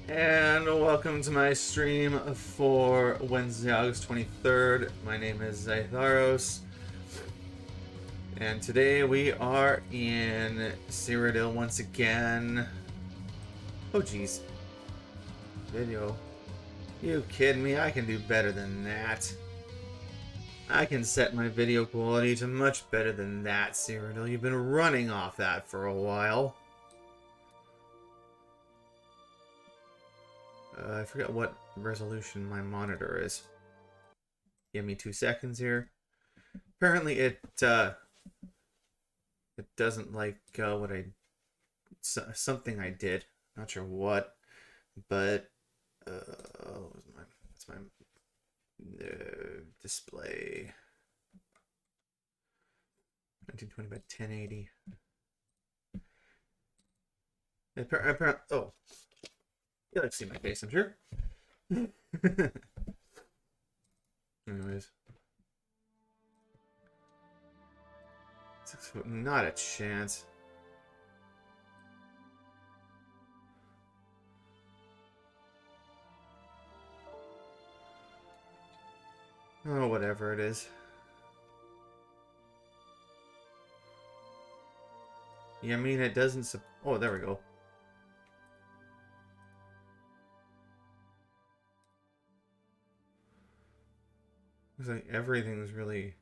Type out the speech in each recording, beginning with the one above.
And welcome to my stream for Wednesday, August 23rd. My name is Zytharos, and today we are in Cyrodiil once again. Oh geez. Video. You kidding me? I can do better than that. I can set my video quality to much better than that, Cyrodiil. You've been running off that for a while. I forget what resolution my monitor is. Give me 2 seconds here. Apparently it doesn't like what something I did. Not sure what, but what's my display 1920 by 1080. Apparently, oh, you like to see my face, I'm sure. Anyways, 6 foot, not a chance. Oh, whatever it is. Yeah, I mean, it doesn't. Oh, there we go. Looks like everything's really.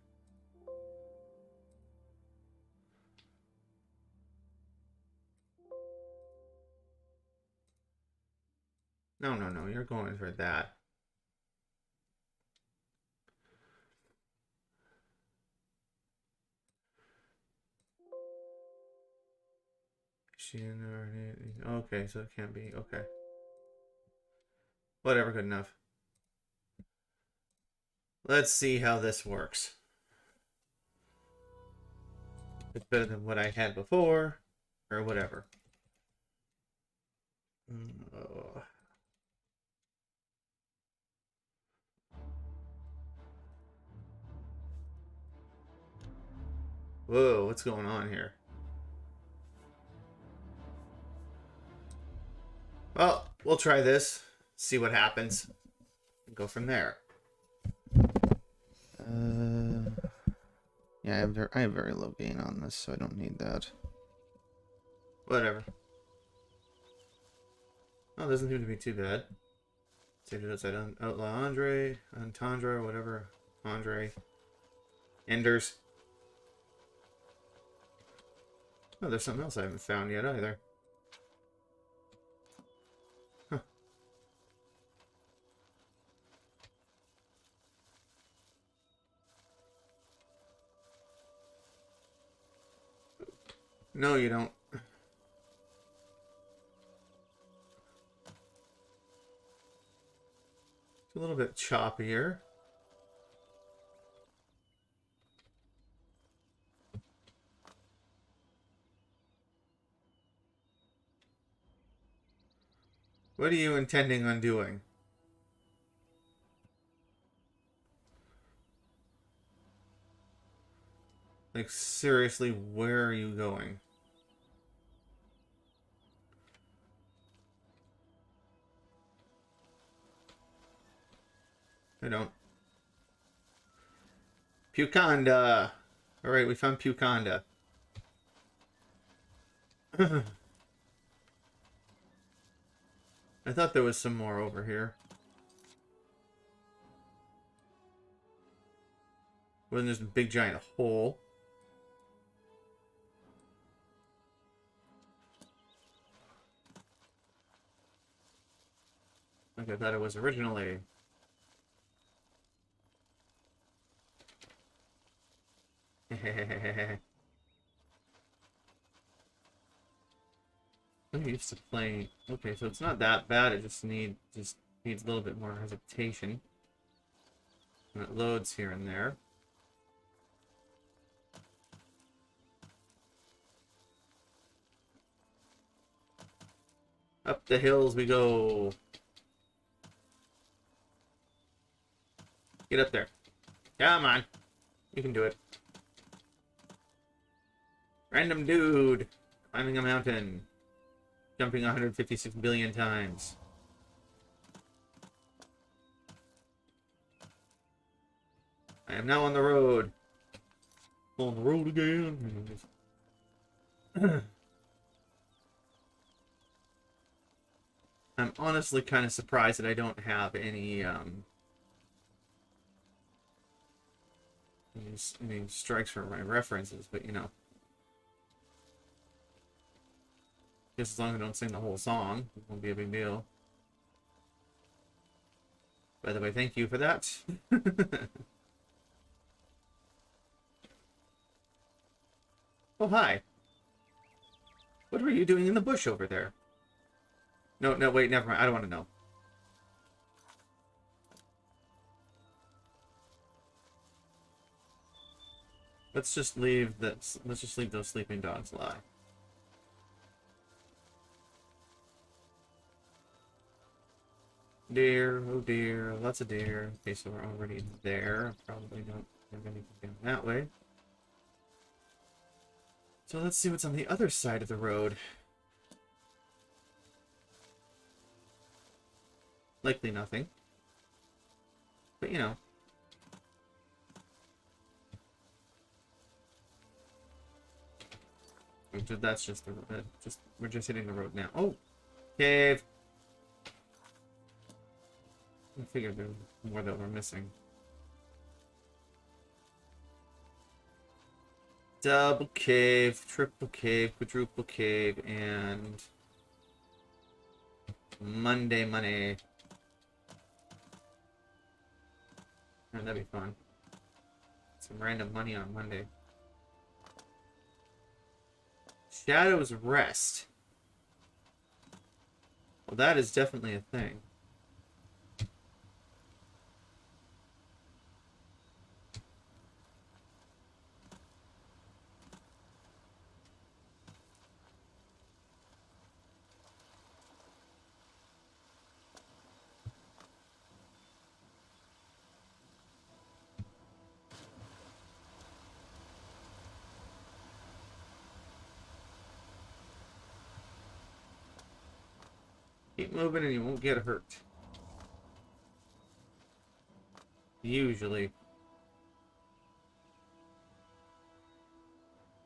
No, no, no. You're going for that. Okay, so it can't be. Okay. Whatever, good enough. Let's see how this works. It's better than what I had before, or whatever. Oh. Whoa, what's going on here? Well, we'll try this, see what happens, and go from there. Yeah, I have very low gain on this, so I don't need that. Whatever. Oh, doesn't seem to be too bad. Saved it outside Outlaw Andre, Entendre, whatever. Andre. Enders. Oh, there's something else I haven't found yet either. Huh. No, you don't. It's a little bit choppier. What are you intending on doing? Like, seriously, where are you going? I don't. Puconda! Alright, we found Puconda. I thought there was some more over here. Wasn't just a big giant hole. Like I thought it was originally. I'm used to playing. Okay, so it's not that bad. It just needs a little bit more hesitation. And it loads here and there. Up the hills we go. Get up there. Come on. You can do it. Random dude climbing a mountain. Jumping 156 billion times. I am now on the road. On the road again. I'm honestly kind of surprised that I don't have any strikes for my references, but you know. Just as long as I don't sing the whole song, it won't be a big deal. By the way, thank you for that. Oh, hi. What were you doing in the bush over there? No, no, wait, never mind. I don't want to know. Let's just leave this. Let's just leave those sleeping dogs lie. Deer, oh dear, lots of deer. Okay, so we're already there. Probably don't have anything down that way. So let's see what's on the other side of the road. Likely nothing. But you know. That's just the we're just hitting the road now. Oh, cave. I figured there was more that we're missing. Double cave, triple cave, quadruple cave, and Monday money. Oh, that'd be fun. Some random money on Monday. Shadow's Rest. Well, that is definitely a thing. Keep moving and you won't get hurt. Usually.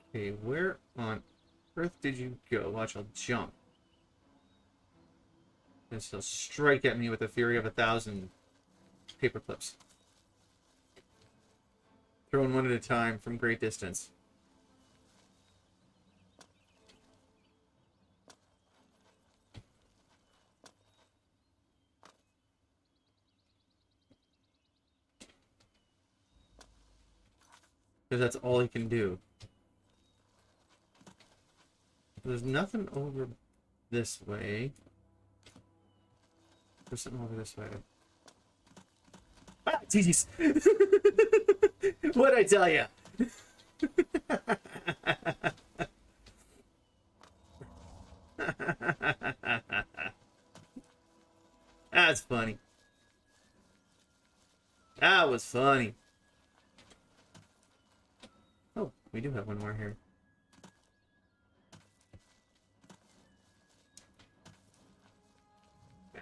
Okay, where on earth did you go? Watch, I'll jump. This will strike at me with the fury of 1,000 paper clips. Thrown one at a time from great distance. Because that's all he can do. There's nothing over this way. There's something over this way. Ah, jeez. What'd I tell you? That's funny. That was funny. Oh, we do have one more here.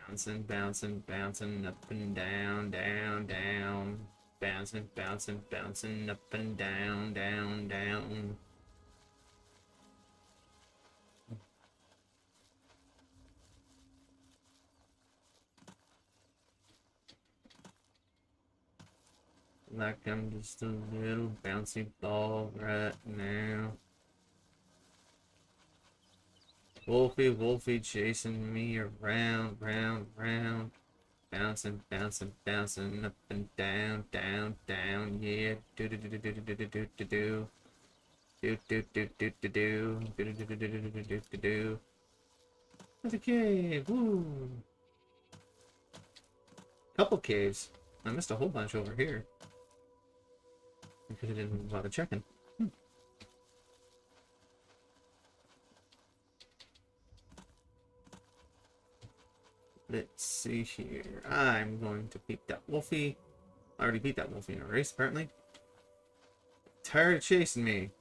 Bouncing, bouncing, bouncing up and down, down, down. Bouncing, bouncing, bouncing up and down, down, down. Like I'm just a little bouncy ball right now. Wolfie, Wolfie chasing me around, round, round. Bouncing, bouncing, bouncing up and down, down, down, yeah. Do do do do do do do do do do. Do do do do do do. Do do do do do do do do do. There's a cave, woo! Couple caves. I missed a whole bunch over here. Because I didn't bother checking. Let's see here. I'm going to beat that Wolfie. I already beat that Wolfie in a race, apparently. Tired of chasing me.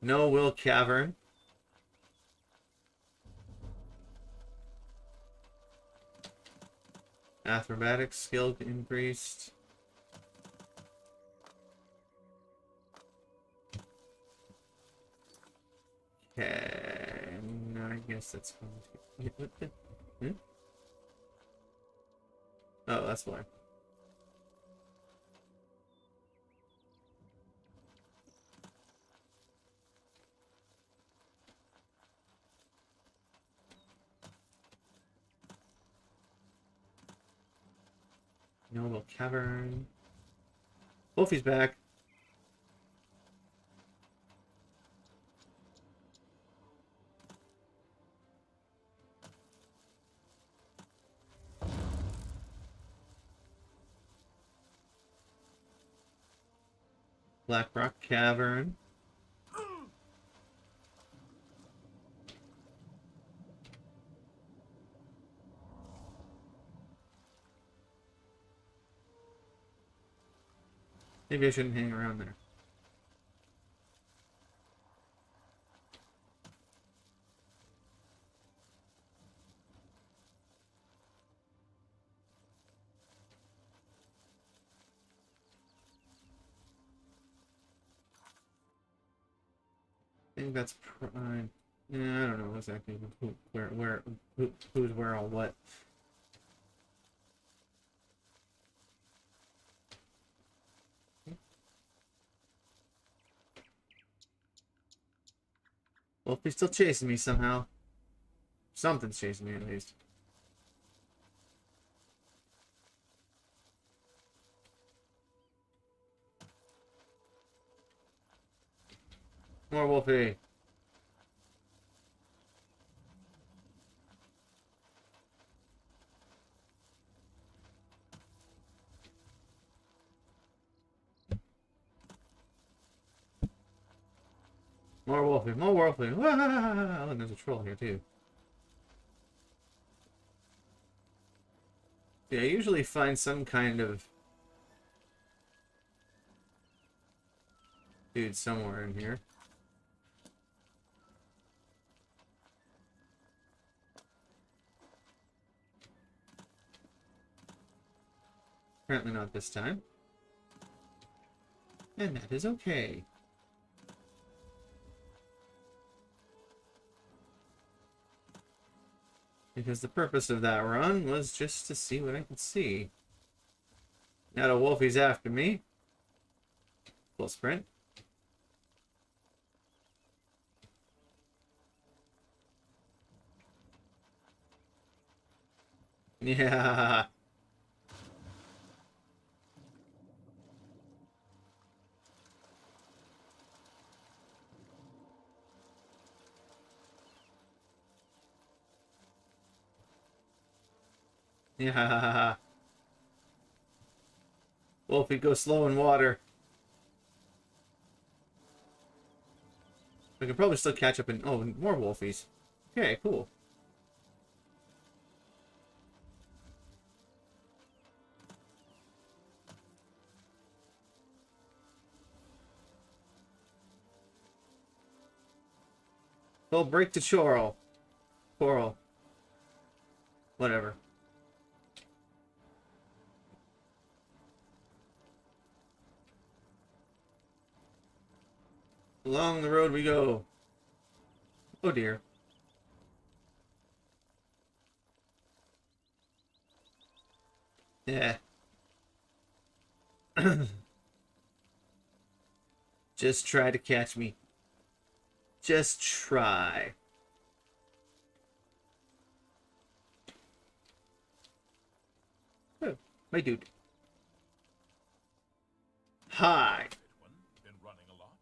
No Will Cavern. Acrobatics skill increased. Okay, no, I guess that's going to... Hmm? Oh, that's why. Noble Cavern. Wolfie's back. Black Rock Cavern. Maybe I shouldn't hang around there. I think that's prime. Yeah, I don't know exactly who's where on what. Well, if he's still chasing me somehow. Something's chasing me at least. More Wolfie. More Wolfie. More Wolfie. Oh, and there's a troll here too. Yeah, I usually find some kind of dude somewhere in here. Apparently not this time. And that is okay. Because the purpose of that run was just to see what I could see. Now the Wolfie's after me. Full sprint. Yeah. Yeah. Wolfie, go slow in water. We can probably still catch up in... Oh, more Wolfies. Okay, cool. Well, break to Choral. Coral. Whatever. Along the road we go. Oh dear. Yeah. Just try to catch me. Just try. Oh, my dude. Hi. Been running a lot?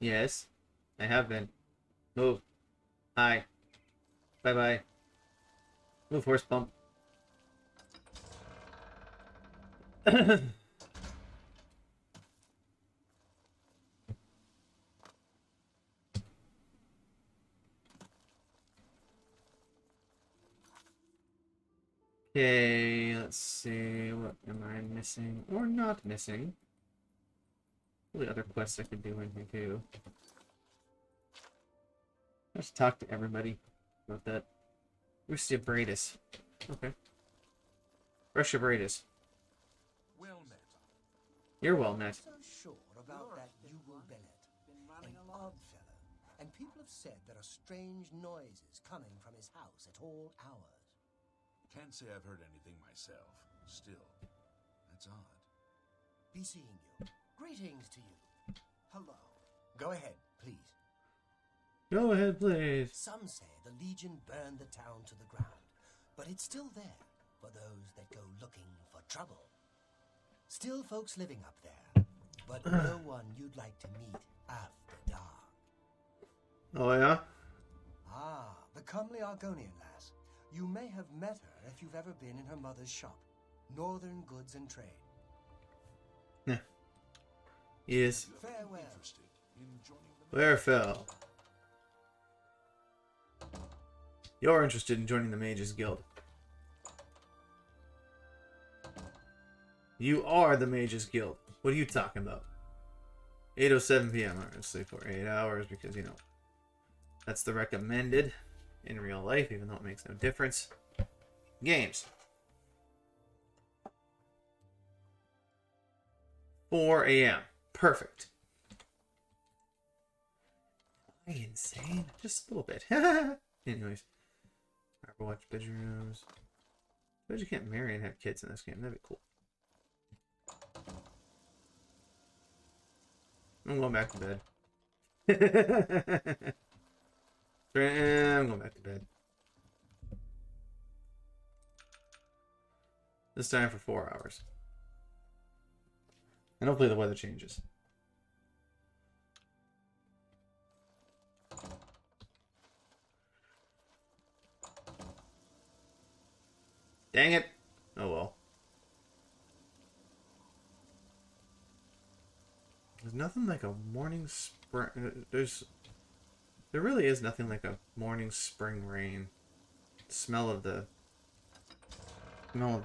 Yes, I have been. Move. Hi. Bye-bye. Move, horse pump. Okay, let's see. What am I missing or not missing? Probably other quests I could do in here too. Let's talk to everybody about that. Lucia Bradis. Okay. Brush your braiders. Well met. You're well met. So sure about that Yugal Bennett, an odd fellow, and people have said there are strange noises coming from his house at all hours. Can't say I've heard anything myself. Still, that's odd. Be seeing you. Greetings to you. Hello. Go ahead, please. Go ahead, please. Some say the Legion burned the town to the ground, but it's still there for those that go looking for trouble. Still folks living up there, but no one you'd like to meet after dark. Oh, yeah? Ah, the comely Argonian lass. You may have met her if you've ever been in her mother's shop, Northern Goods and Trade. Yeah. Yes. Farewell. Interested in joining the Wherefell. You're interested in joining the Mages Guild. You are the Mages Guild. What are you talking about? 8:07 p.m. I'm gonna sleep for 8 hours because, you know, that's the recommended in real life, even though it makes no difference. Games. 4 a.m. Perfect. Am I insane? Just a little bit. Anyways. Overwatch bedrooms. I bet you can't marry and have kids in this game. That'd be cool. I'm going back to bed. I'm going back to bed. This time for 4 hours. And hopefully the weather changes. Dang it. Oh well. There's nothing like a morning spring. There really is nothing like a morning spring rain. Smell of the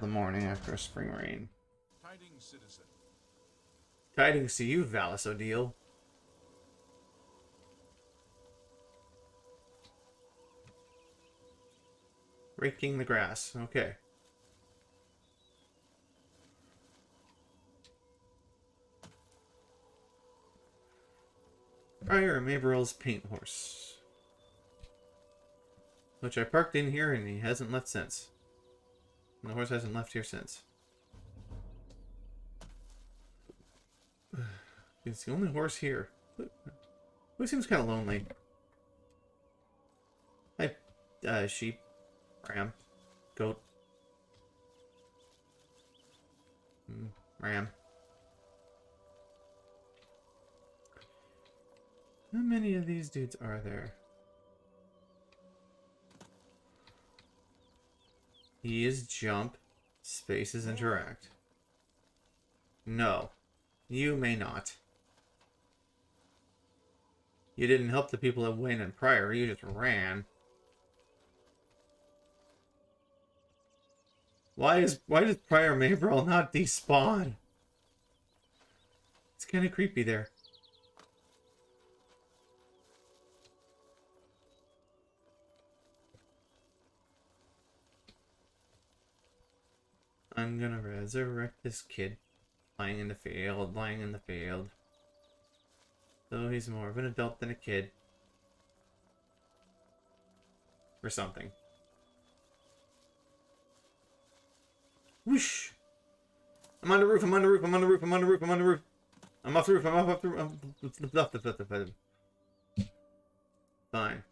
morning after a spring rain. tidings, citizen. Tidings to you, Valis O'Deal. Raking the grass. Okay. Prior Maberyl's paint horse. Which I parked in here and he hasn't left since. And the horse hasn't left here since. It's the only horse here. Who seems kind of lonely? Hi, sheep, ram, goat, ram. How many of these dudes are there? E is jump, space is interact. No, you may not. You didn't help the people at Wayne and Pryor, you just ran. Why does Prior Maberel not despawn? It's kind of creepy there. I'm gonna resurrect this kid. Lying in the field, lying in the field. Though he's more of an adult than a kid. Or something. Whoosh! I'm on the roof, I'm on the roof, I'm on the roof, I'm on the roof, I'm on the roof. I'm off the roof, I'm off the roof. Fine.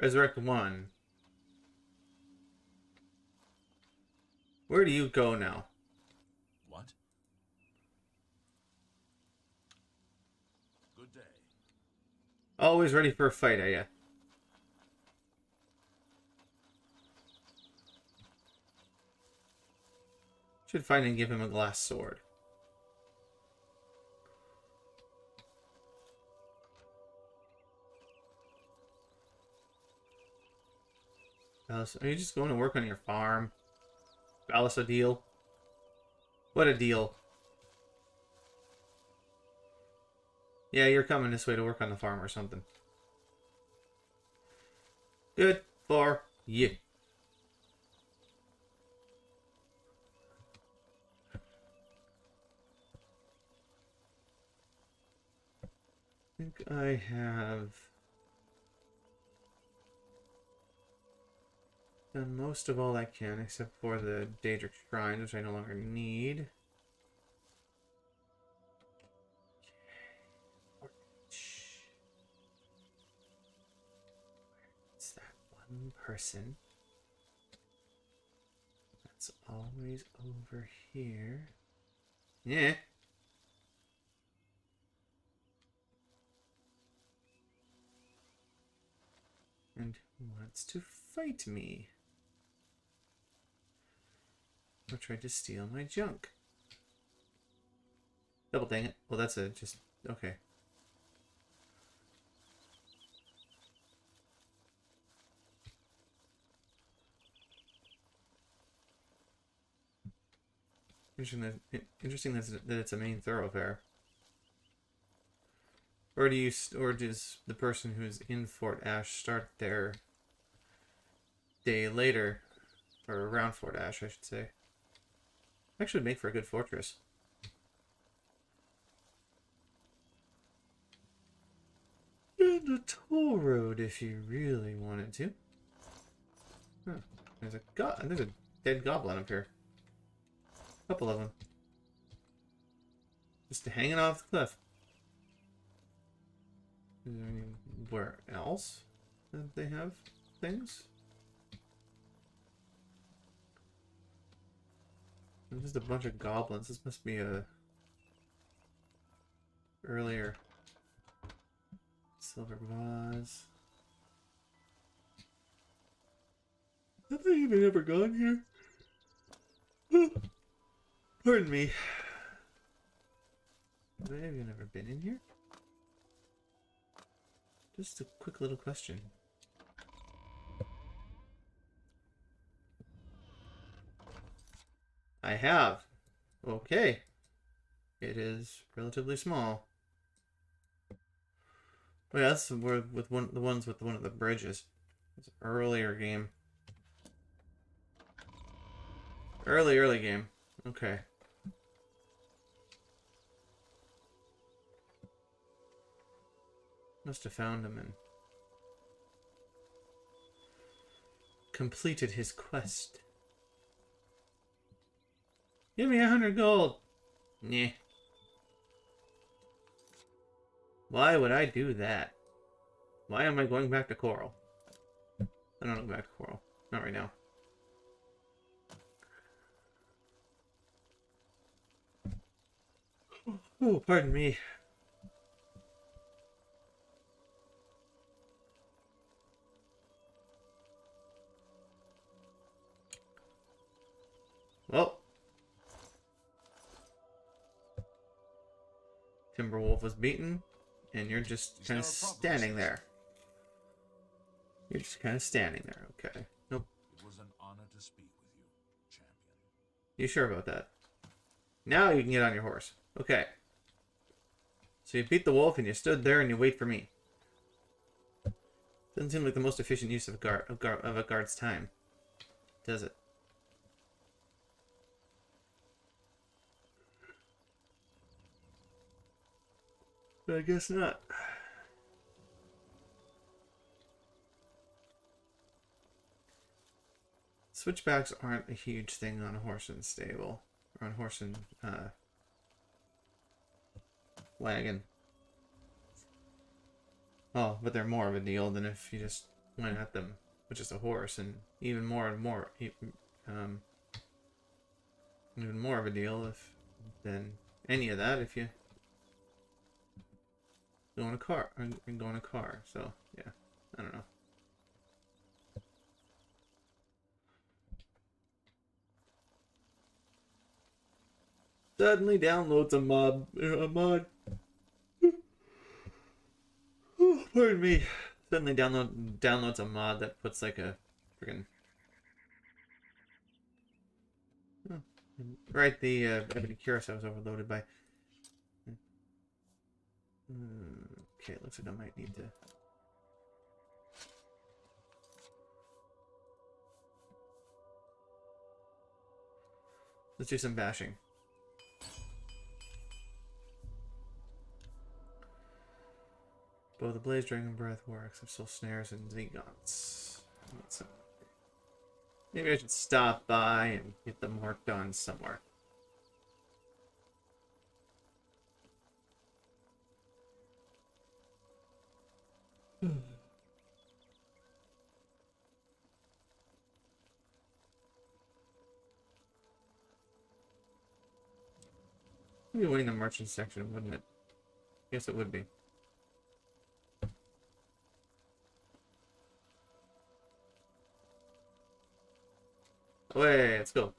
Resurrect 1. Where do you go now? What? Good day. Always ready for a fight, are ya? Should find and give him a glass sword. Valis, are you just going to work on your farm? Valis, a deal? What a deal. Yeah, you're coming this way to work on the farm or something. Good for you. I think I have done most of all I can, except for the Daedric Shrine, which I no longer need. It's that one person that's always over here. Yeah. And wants to fight me. Or tried to steal my junk. Double dang it. Well, that's a just... Okay. Interesting that it's a main thoroughfare. Or does the person who's in Fort Ash start their day later, or around Fort Ash, I should say? Actually, would make for a good fortress. And a toll road, if you really wanted to. Huh. There's a dead goblin up here. A couple of them. Just hanging off the cliff. Is there anywhere else that they have things? There's just a bunch of goblins. This must be a earlier silver vase. Have I even ever gone here? Pardon me. Have I even ever been in here? Just a quick little question. I have. Okay. It is relatively small. Oh yeah, that's where with the ones with one of the bridges. It's an earlier game. Early game. Okay. Must have found him and completed his quest. Give me 100 gold. Nah. Why would I do that? Why am I going back to Coral? I don't go back to Coral. Not right now. Oh, pardon me. Well, Timberwolf was beaten, and you're just kind of standing there. You're just kind of standing there. Okay. Nope. It was an honor to speak with you, champion. You sure about that? Now you can get on your horse. Okay. So you beat the wolf, and you stood there, and you wait for me. Doesn't seem like the most efficient use of a guard's time, does it? But I guess not. Switchbacks aren't a huge thing on a horse and stable. Or on horse and wagon. Oh, but they're more of a deal than if you just went at them with just a horse, and even more of a deal than any of that if you go in a car and go in a car. So yeah, I don't know. Suddenly downloads a mod. Oh, pardon me. Suddenly downloads a mod that puts like a friggin' right, the Ebony Curacao was overloaded by. Okay, it looks like I might need to Let's do some bashing. Bow the Blaze, Dragon Breath, War, except Soul Snares, and Zegons. Maybe I should stop by and get them worked on somewhere. Maybe winning the merchant section, wouldn't it? Yes, it would be. Away, let's go.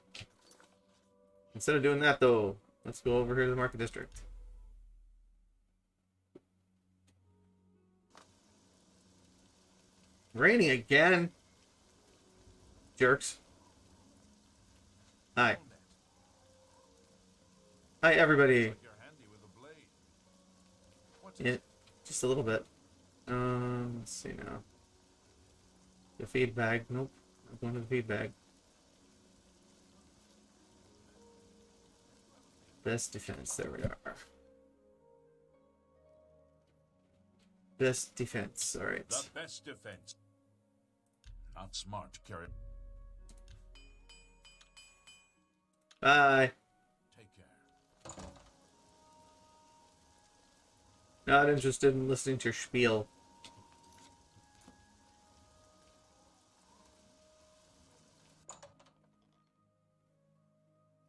Instead of doing that, though, let's go over here to the market district. Raining again. Jerks. Hi. Hi, everybody. Like you're handy with a blade. What's Yeah, just a little bit. Let's see now. The feed bag. Nope. I'm going to the feed bag. Best defense. There we are. Best defense. All right. the best defense? Not smart to carry. Bye. Take care. Not interested in listening to your spiel.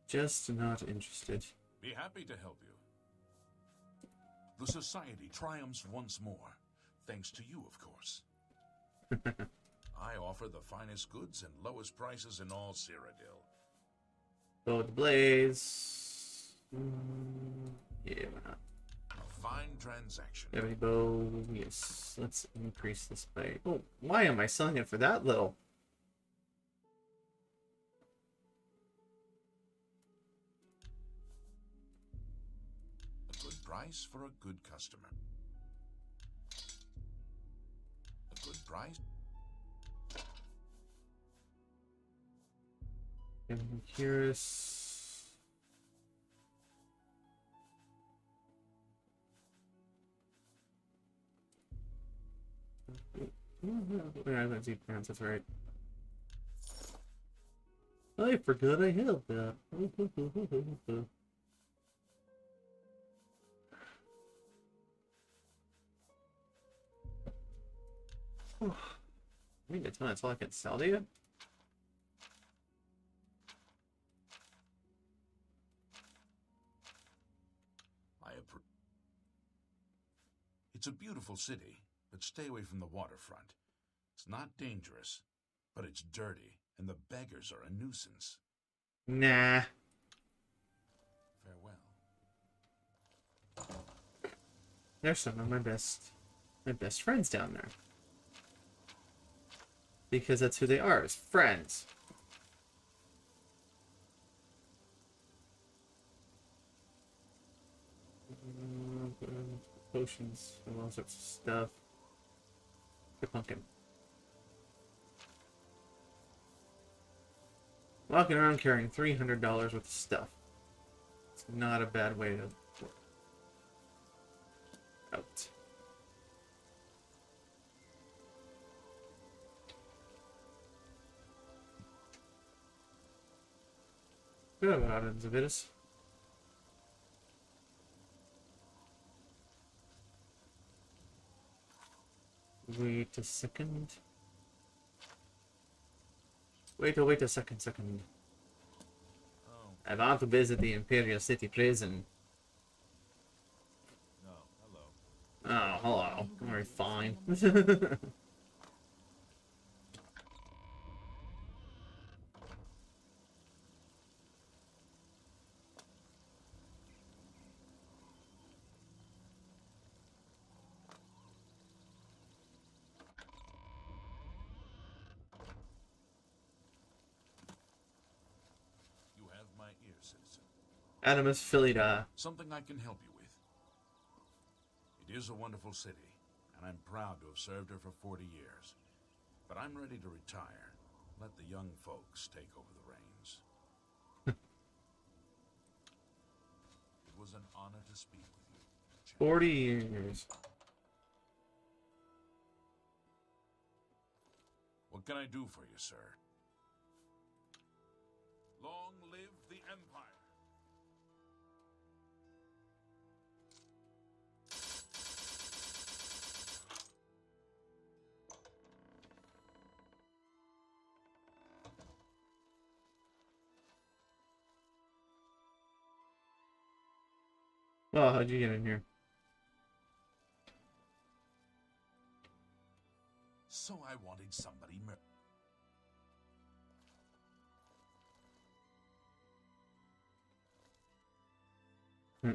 Just not interested. Be happy to help you. The society triumphs once more, thanks to you, of course. I offer the finest goods and lowest prices in all Cyrodiil. Bow the Blaze. Yeah, why not? A fine transaction. Heavy bow. Yes. Let's increase this by. Oh, why am I selling it for that little? A good price for a good customer. A good price. I'm curious. I haven't seen pants, that's right. I forgot I had that. I need a ton, that's all I can sell to you? It's a beautiful city, but stay away from the waterfront. It's not dangerous, but it's dirty, and the beggars are a nuisance. Nah. Farewell. There's some of my best friends down there. Because that's who they are, as friends. Potions and all sorts of stuff. Good pumpkin. Walking around carrying $300 worth of stuff. It's not a bad way to work. Out. Good about it, Zavitas. Wait a second. Wait a second. Oh, I want to visit the Imperial City Prison. no, hello. Oh, hello. Very fine. You have my ear, citizen. Animus Filida. Something I can help you with. It is a wonderful city, and I'm proud to have served her for 40 years. But I'm ready to retire. Let the young folks take over the reins. was an honor to speak with you, champion. 40 years. What can I do for you, sir? Long live the Empire. Well, how'd you get in here? So I wanted somebody Hmm.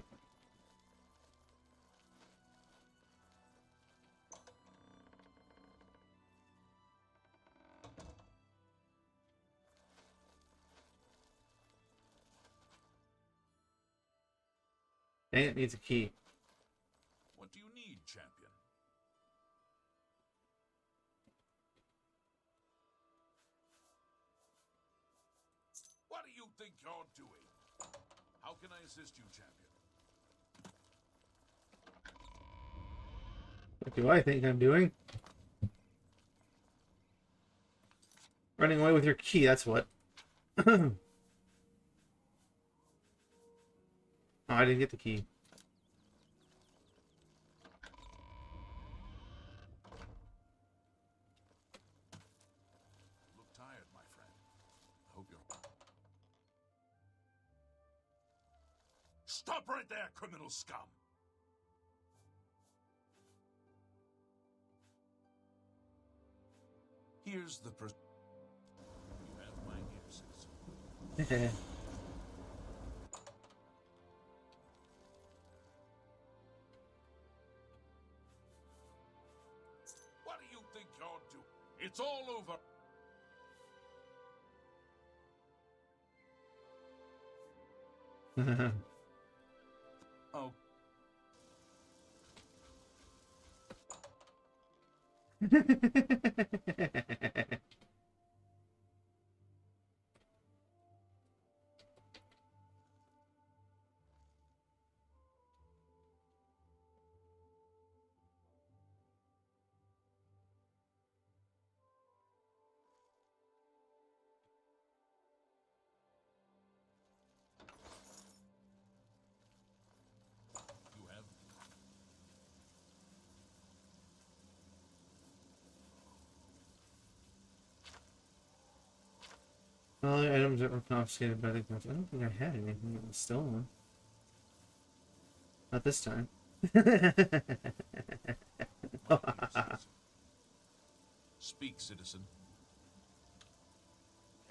Dang, it needs a key. What do you need, champion? What do you think you're doing? How can I assist you, champion? What do I think I'm doing? Running away with your key, that's what. Oh, I didn't get the key. You look tired, my friend. I hope you're... Stop right there, criminal scum! Here's the You have my ear, citizen. What do you think you're doing? It's all over. Oh. You have... All the items that were confiscated by the cops. I don't think I had anything that was stolen. Not this time. Speak, citizen.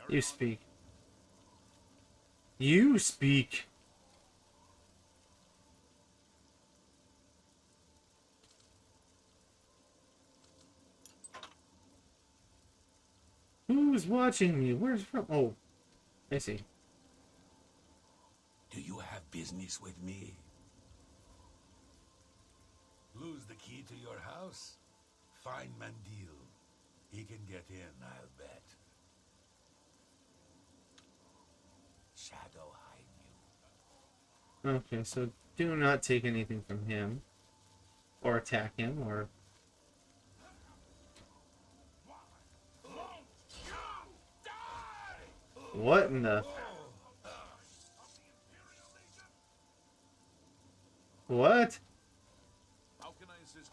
You speak. You speak. Who's watching me? Where's from? Oh, I see. Do you have business with me? Lose the key to your house? Find Mandil. He can get in, I'll bet. Shadow hide you. Okay, so do not take anything from him. Or attack him, or... What in the... What? How can I assist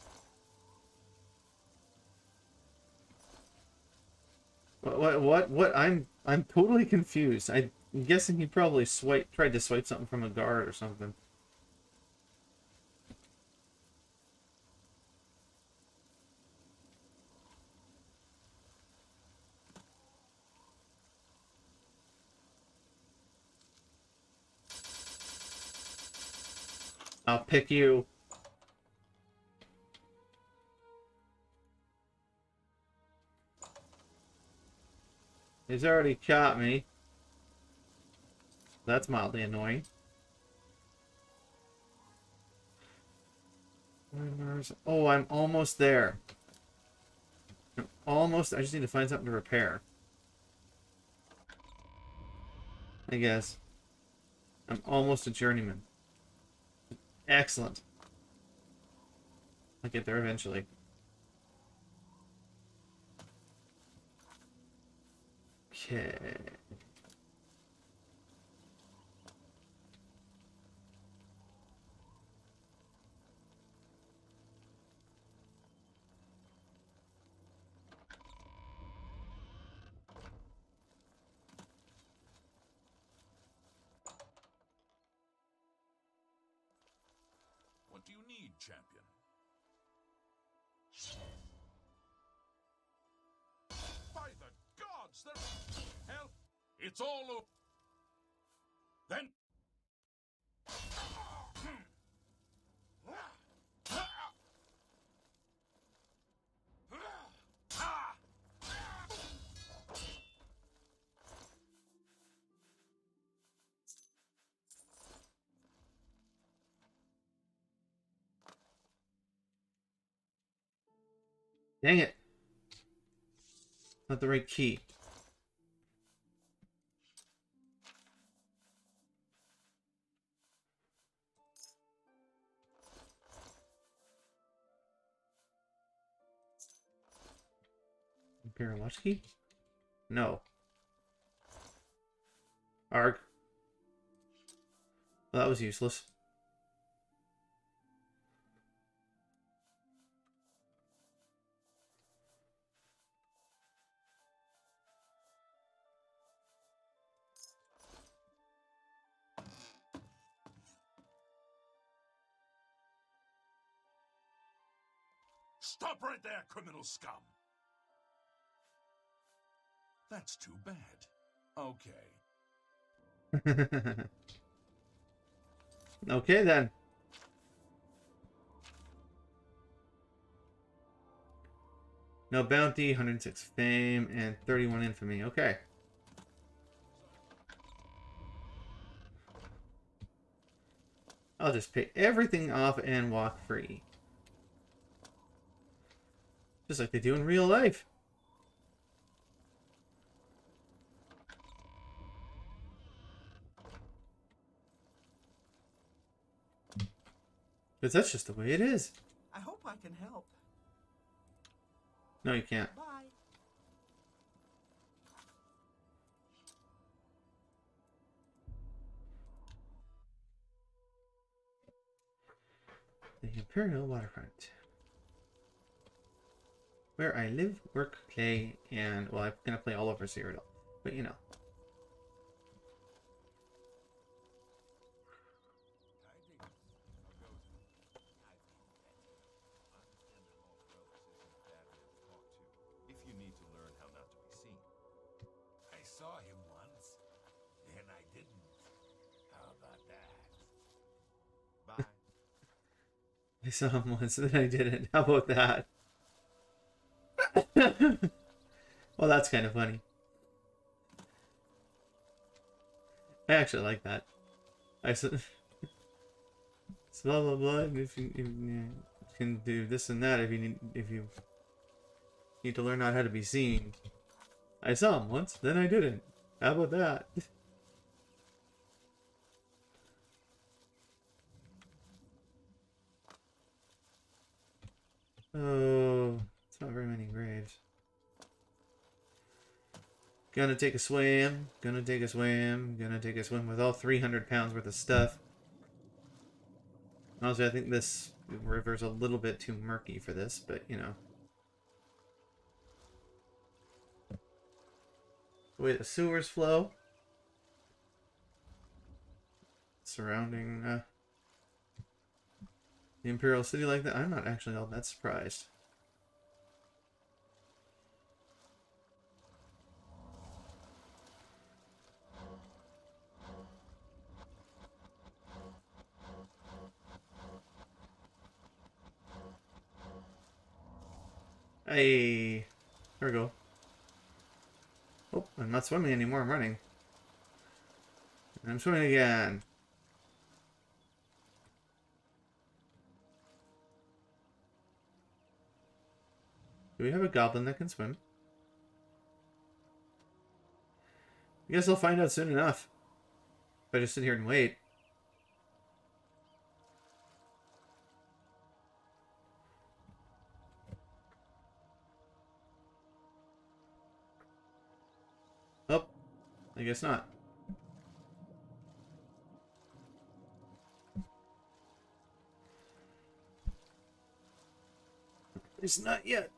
you? What? I'm totally confused. I'm guessing he probably tried to swipe something from a guard or something. I'll pick you. He's already caught me. That's mildly annoying. Oh, I'm almost there. Almost. I just need to find something to repair. I guess. I'm almost a journeyman. Excellent. I'll get there eventually. Okay. What do you need, champion? By the gods, there's hell. It's all over. Then. Dang it. Not the right key. Imperial watch key? No. Arg. Well, that was useless. Stop right there, criminal scum! That's too bad. Okay. Okay then. No bounty, 106 fame, and 31 infamy. Okay. I'll just pay everything off and walk free. Just like they do in real life. Because that's just the way it is. I hope I can help. No, you can't. Bye. The Imperial Waterfront. Where I live, work, play, and, well, I'm going to play all over Cyrodiil. But, you know. If you need to learn how not to be seen. I saw him once, then I didn't. How about that? Bye. I saw him once, then I didn't. How about that? Well, that's kind of funny. I actually like that. I said, blah blah blah. And if you can do this and that, if you need to learn out how to be seen. I saw him once, then I didn't. How about that? Oh, it's not very many graves. Gonna take a swim. Gonna take a swim. Gonna take a swim with all 300 pounds worth of stuff. Honestly, I think this river's a little bit too murky for this, but you know. The way the sewers flow. Surrounding the Imperial City like that, I'm not actually all that surprised. Hey, there we go. Oh, I'm not swimming anymore, I'm running. And I'm swimming again. Do we have a goblin that can swim? I guess I'll find out soon enough. If I just sit here and wait. I guess not. It's not yet.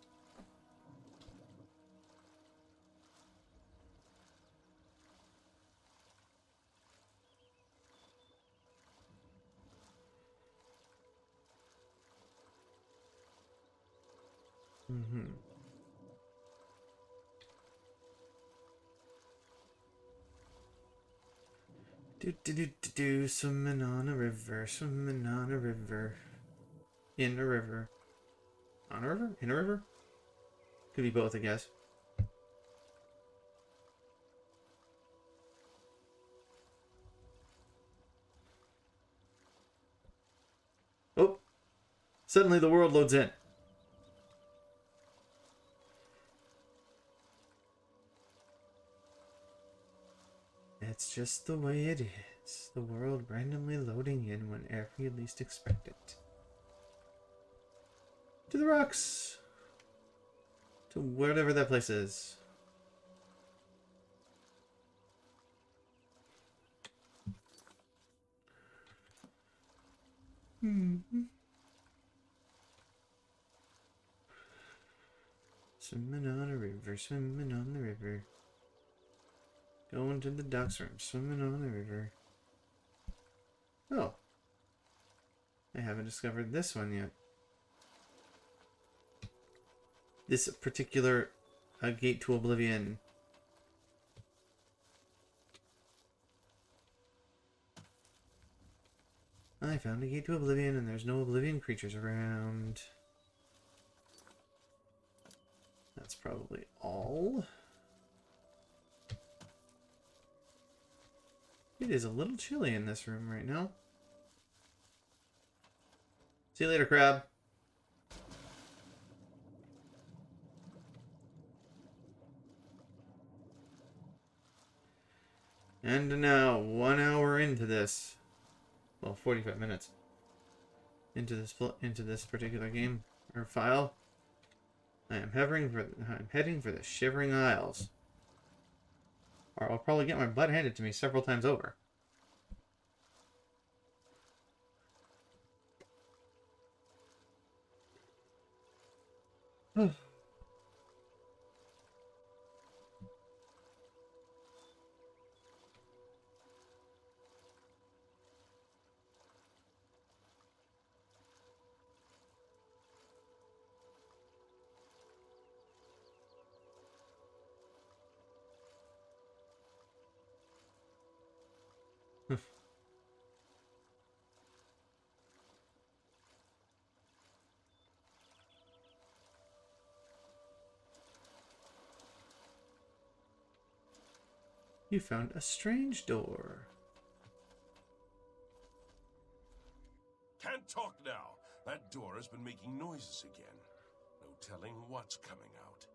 Mm-hmm. Swimming on a river, swimming on a river. In a river. On a river? In a river? Could be both, I guess. Oh! Suddenly the world loads in. It's just the way it is. The world randomly loading in whenever you least expect it. To the rocks! To whatever that place is. Swimming on a river, swimming on the river. Going to the docks room, swimming on the river. Oh. I haven't discovered this one yet. This particular gate to Oblivion. I found a gate to Oblivion and there's no Oblivion creatures around. That's probably all. It is a little chilly in this room right now. See you later, crab. And now, 1 hour into this, well, 45 minutes into this particular game or file, I'm heading for the Shivering Isles, or I'll probably get my butt handed to me several times over. You found a strange door. Can't talk now. That door has been making noises again. No telling what's coming out.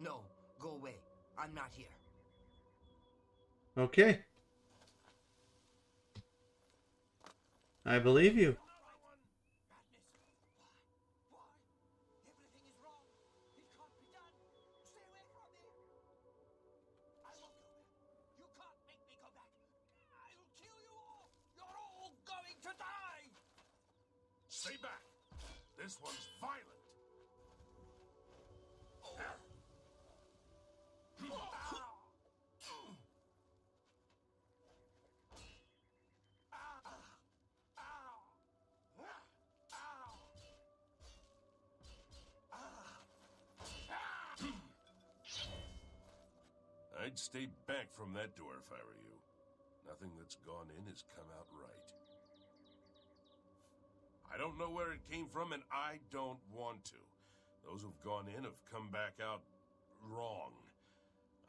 No, go away. I'm not here. Okay. I believe you. Stay back. This one's violent. I'd stay back from that door if I were you. Nothing that's gone in has come out right. I don't know where it came from, and I don't want to. Those who've gone in have come back out wrong.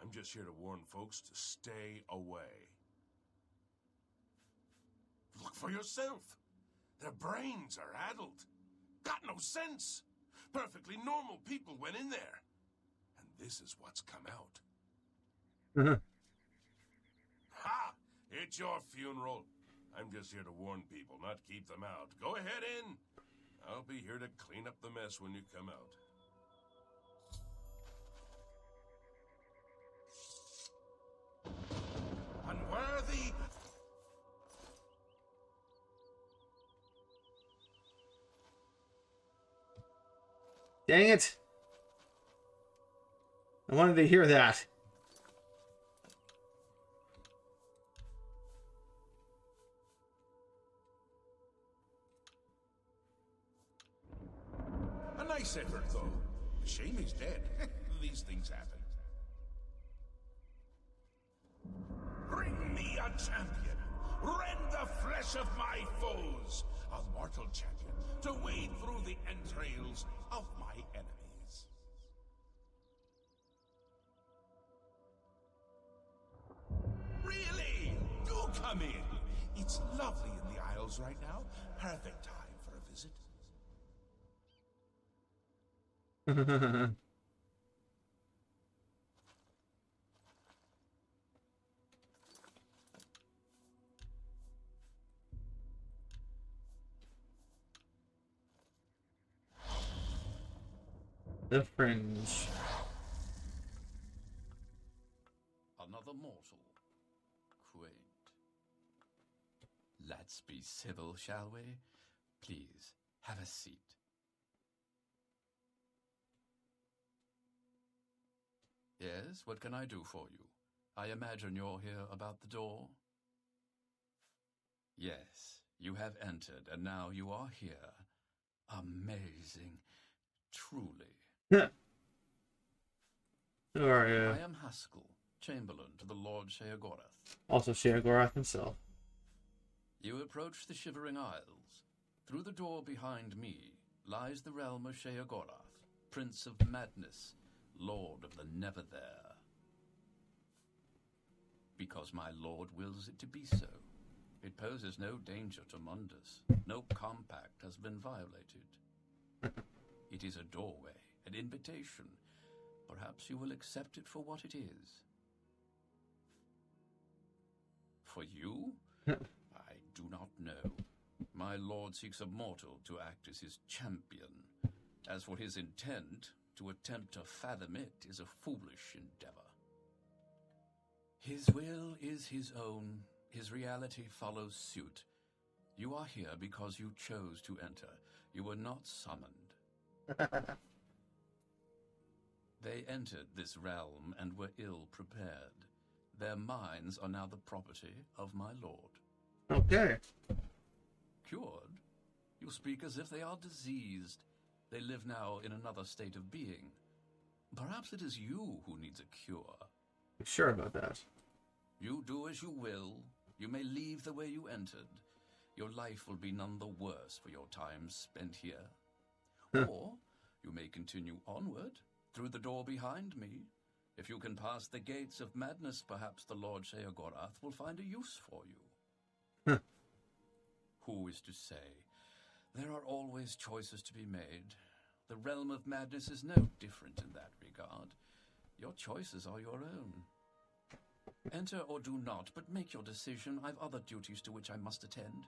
I'm just here to warn folks to stay away. Look for yourself. Their brains are addled. Got no sense. Perfectly normal people went in there. And this is what's come out. Ha! It's your funeral. I'm just here to warn people, not keep them out. Go ahead in. I'll be here to clean up the mess when you come out. Dang it! I wanted to hear that. A nice effort, though. Shame he's dead. These things happen. Bring me a champion. Rend the flesh of my foes. A mortal champion to wade through the entrails of my enemies. Really? Do come in. It's lovely in the Isles right now. Perfect time for a visit. The Fringe. Another mortal. Quaint. Let's be civil, shall we? Please, have a seat. Yes, what can I do for you? I imagine you're here about the door? Yes, you have entered, and now you are here. Amazing. Truly. Who are you? I am Haskell, Chamberlain to the Lord Sheogorath. Also Sheogorath himself. You approach the Shivering Isles. Through the door behind me lies the realm of Sheogorath, Prince of Madness, Lord of the Never There. Because my lord wills it to be so. It poses no danger to Mundus. No compact has been violated. It is a doorway, an invitation. Perhaps you will accept it for what it is. For you? I do not know. My lord seeks a mortal to act as his champion. As for his intent, to attempt to fathom it is a foolish endeavor. His will is his own. His reality follows suit. You are here because you chose to enter. You were not summoned. They entered this realm and were ill prepared. Their minds are now the property of my lord. Okay. Cured? You speak as if they are diseased. They live now in another state of being. Perhaps it is you who needs a cure. You sure about that? You do as you will. You may leave the way you entered. Your life will be none the worse for your time spent here. Or you may continue onward, through the door behind me. If you can pass the gates of madness, perhaps the Lord Sheogorath will find a use for you. Who is to say? There are always choices to be made. The realm of madness is no different in that regard. Your choices are your own. Enter or do not, but make your decision. I've other duties to which I must attend.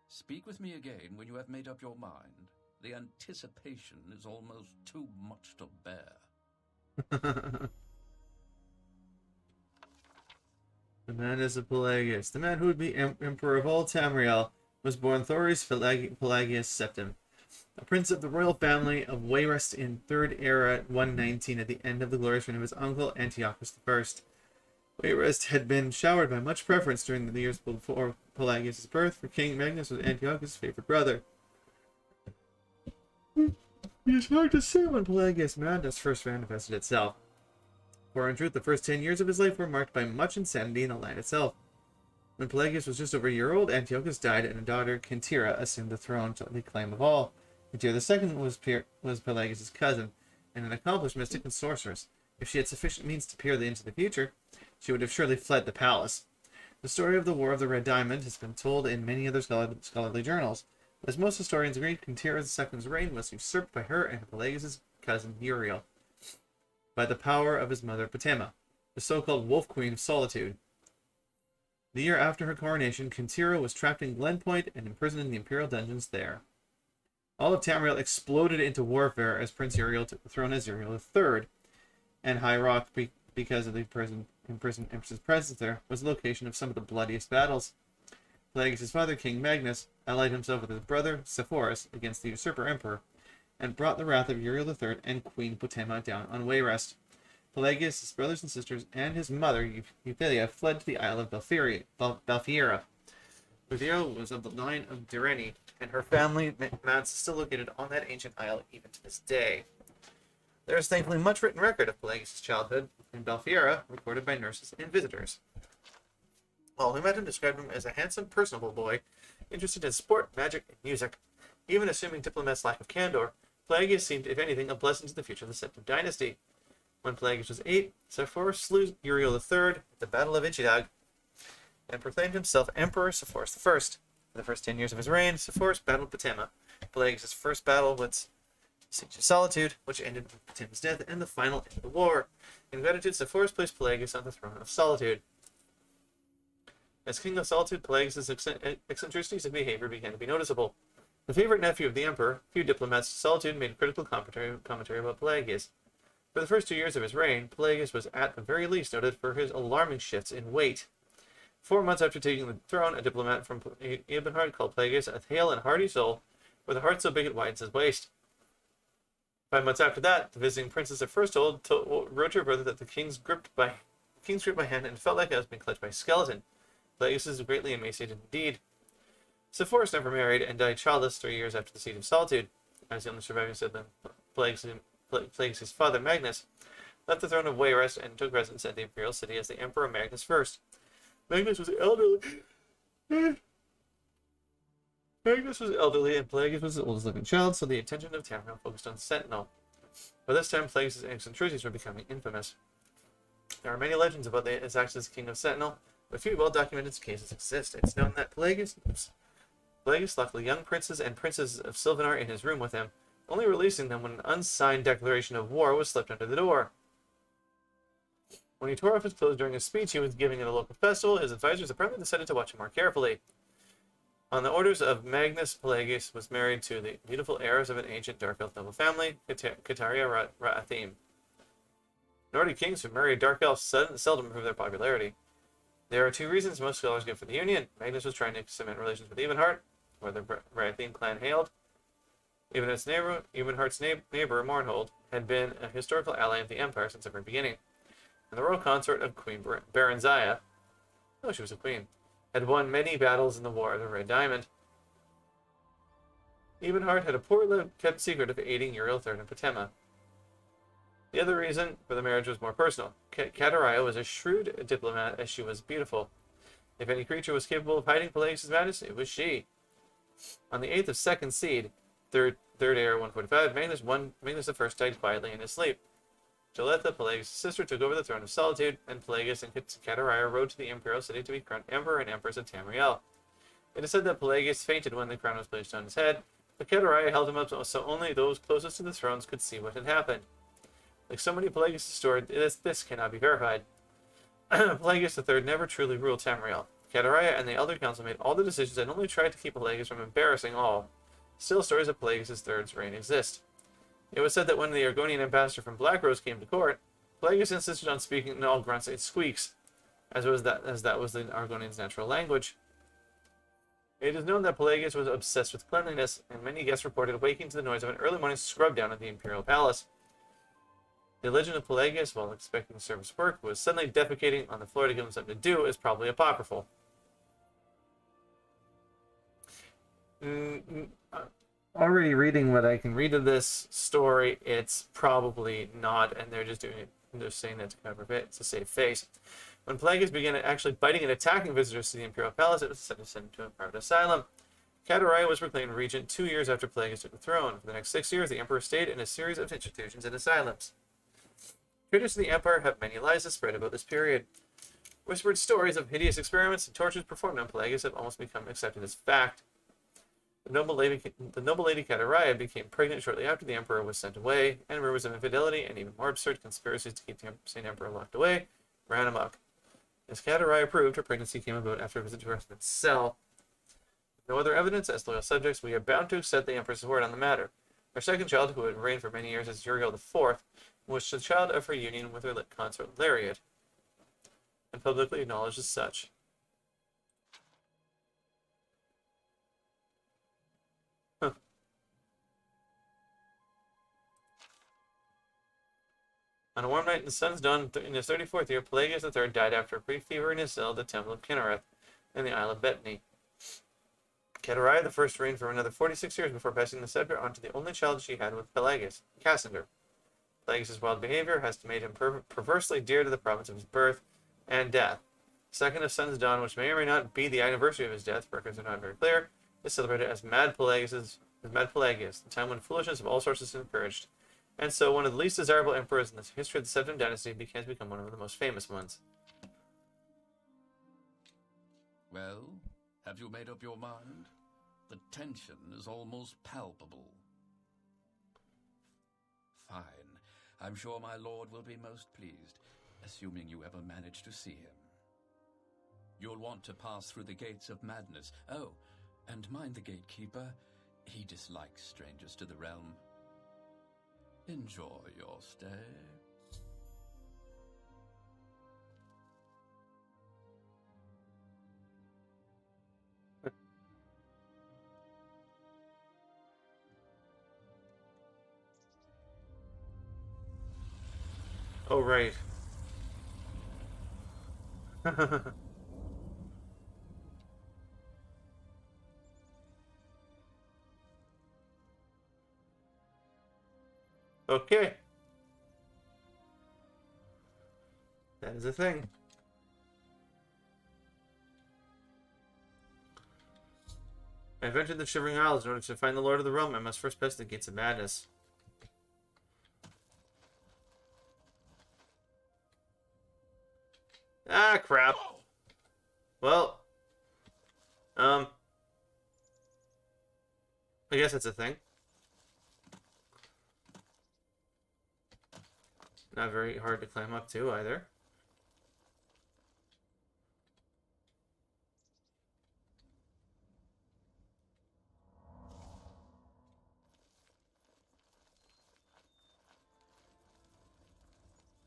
Speak with me again when you have made up your mind. The anticipation is almost too much to bear. The man is a Pelagius. The man who would be emperor of all Tamriel was born Thoris Pelagius Septim, a prince of the royal family of Wayrest in 3rd Era 119 at the end of the glorious reign of his uncle Antiochus I. Wayrest had been showered by much preference during the years before Pelagius' birth, for King Magnus was Antiochus' favorite brother. It is hard to say when Pelagius' madness first manifested itself, for in truth the first 10 years of his life were marked by much insanity in the land itself. When Pelagius was just over a year old, Antiochus died and a daughter, Kintira, assumed the throne to the claim of all. Kintira II was Pelagius' cousin, and an accomplished mystic and sorceress. If she had sufficient means to peer into the future, she would have surely fled the palace. The story of the War of the Red Diamond has been told in many other scholarly journals. As most historians agree, Kintira II's reign was usurped by her and Pelagius' cousin Uriel, by the power of his mother Potema, the so-called Wolf Queen of Solitude. The year after her coronation, Kintira was trapped in Glenpoint and imprisoned in the imperial dungeons there. All of Tamriel exploded into warfare as Prince Uriel took the throne as Uriel III, and High Rock, because of the imprisoned Empress's presence there, was the location of some of the bloodiest battles. Pelagius' father, King Magnus, allied himself with his brother, Sepphoris, against the usurper emperor, and brought the wrath of Uriel III and Queen Potema down on Wayrest. Pelagius, his brothers and sisters, and his mother, Euphilia, fled to the Isle of Balfiera. Euphilia was of the line of Direni, and her family mounts still located on that ancient isle even to this day. There is thankfully much written record of Pelagius' childhood in Balfiera, recorded by nurses and visitors. All who met him described him as a handsome, personable boy, interested in sport, magic, and music. Even assuming diplomats' lack of candor, Pelagius seemed, if anything, a blessing to the future of the Septim dynasty. When Pelagius was 8, Sepphoris slew Uriel III at the Battle of Ichidag and proclaimed himself Emperor Sepphoris I. For the first 10 years of his reign, Sepphoris battled Potema. Pelagius' first battle was Siege of Solitude, which ended with Potema's death and the final end of the war. In gratitude, Sepphoris placed Pelagius on the throne of Solitude. As King of Solitude, Pelagius' eccentricities of behavior began to be noticeable. The favorite nephew of the Emperor, few diplomats to Solitude made critical commentary about Pelagius. For the first 2 years of his reign, Pelagius was at the very least noted for his alarming shifts in weight. 4 months after taking the throne, a diplomat from Ebenhard called Pelagius a hale and hearty soul, with a heart so big it widens his waist. 5 months after that, the visiting princess of Firsthold wrote to her brother that the king's gripped my hand and felt like I was being clutched by a skeleton. Pelagius is greatly emaciated indeed. Sepphoris never married and died childless 3 years after the Siege of Solitude. As the only surviving sibling, Pelagius' father, Magnus, left the throne of Wayrest and took residence at the imperial city as the Emperor Magnus I. Magnus was elderly and Pelagius was the oldest living child, so the attention of Tamriel focused on Sentinel. By this time, Pelagius' eccentricities were becoming infamous. There are many legends about his acts as king of Sentinel, but few well-documented cases exist. It's known that Pelagius locked the young princes and princesses of Sylvanar in his room with him, only releasing them when an unsigned declaration of war was slipped under the door. When he tore off his clothes during a speech he was giving at a local festival, his advisors apparently decided to watch him more carefully. On the orders of Magnus, Pelagius was married to the beautiful heiress of an ancient dark elf noble family, Kataria Ra'athim. Nordic kings who marry a dark elf seldom improve their popularity. There are 2 reasons most scholars give for the union. Magnus was trying to cement relations with Ebenhard, where the Ra'athim clan hailed. Ebenhard's neighbor, Mournhold, had been a historical ally of the Empire since the very beginning, and the royal consort of Queen Berenziah, oh, she was a queen, had won many battles in the War of the Red Diamond. Ebenhard had a poorly kept secret of aiding Uriel III and Potema. The other reason for the marriage was more personal. Kataria was a shrewd diplomat as she was beautiful. If any creature was capable of hiding Pelagius' madness, it was she. On the 8th of Second Seed, third era 145, Magnus I died quietly in his sleep. Joletha, Pelagius' sister, took over the throne of Solitude, and Pelagius and Kataria rode to the imperial city to be crowned emperor and empress of Tamriel. It is said that Pelagius fainted when the crown was placed on his head, but Kataria held him up so only those closest to the thrones could see what had happened. Like so many Pelagius' stories, this cannot be verified. Pelagius III never truly ruled Tamriel. Kataria and the Elder Council made all the decisions and only tried to keep Pelagius from embarrassing all. Still, stories of Pelagius III's reign exist. It was said that when the Argonian ambassador from Blackrose came to court, Pelagius insisted on speaking in all grunts and squeaks, as that was the Argonians' natural language. It is known that Pelagius was obsessed with cleanliness, and many guests reported waking to the noise of an early morning scrub down at the imperial palace. The legend of Pelagius, while expecting the service work, was suddenly defecating on the floor to give him something to do, is probably apocryphal. Already reading what I can read of this story, it's probably not, and they're just doing it. They're saying that to cover it. It's a safe face. When Pelagius began actually biting and attacking visitors to the imperial palace, it was sent to a private asylum. Kataria was proclaimed regent 2 years after Pelagius took the throne. For the next 6 years, the emperor stayed in a series of institutions and asylums. Critics of the empire have many lies to spread about this period. Whispered stories of hideous experiments and tortures performed on Pelagius have almost become accepted as fact. The noble lady Kataria became pregnant shortly after the emperor was sent away, and rumors of infidelity and even more absurd conspiracies to keep the Saint Emperor locked away ran amok. As Kataria proved, her pregnancy came about after a visit to her husband's cell. With no other evidence, as loyal subjects, we are bound to accept the empress's word on the matter. Her second child, who had reigned for many years as Uriel IV, was the child of her union with her consort Lariat, and publicly acknowledged as such. On a warm night in the sun's dawn in his 34th year, Pelagius III died after a brief fever in his cell at the Temple of Kinnereth in the Isle of Bethany. Catariah the first reigned for another 46 years before passing the scepter on to the only child she had with Pelagius, Cassander. Pelagius' wild behavior has made him perversely dear to the province of his birth and death. The second of Sun's Dawn, which may or may not be the anniversary of his death, records are not very clear, is celebrated as Mad Pelagius, the time when foolishness of all sorts is encouraged. And so one of the least desirable emperors in the history of the Septim dynasty has become one of the most famous ones. Well, have you made up your mind? The tension is almost palpable. Fine. I'm sure my lord will be most pleased, assuming you ever manage to see him. You'll want to pass through the gates of madness. Oh, and mind the gatekeeper. He dislikes strangers to the realm. Enjoy your stay. Oh, right. Okay. That is a thing. I've entered the Shivering Isles. In order to find the Lord of the Realm, I must first pass the Gates of Madness. Ah, crap. Well, I guess that's a thing. Not very hard to climb up to either.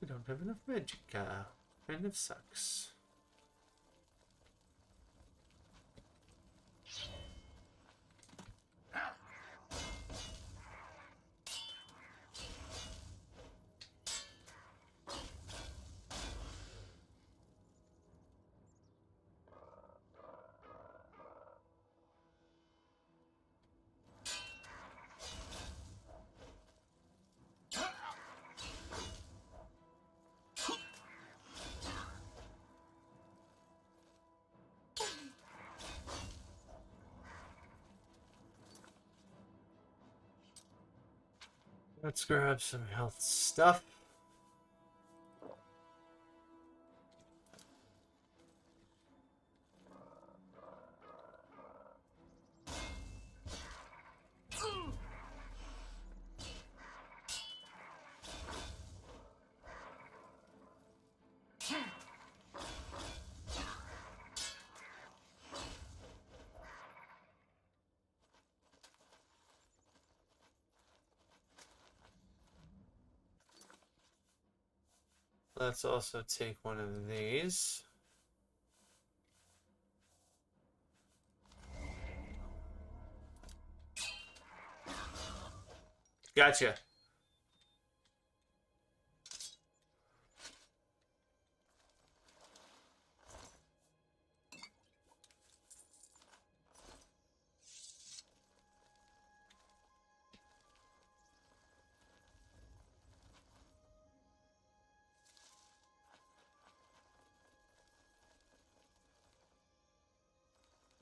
We don't have enough magicka. Kind of sucks. Let's grab some health stuff. Let's also take one of these. Gotcha.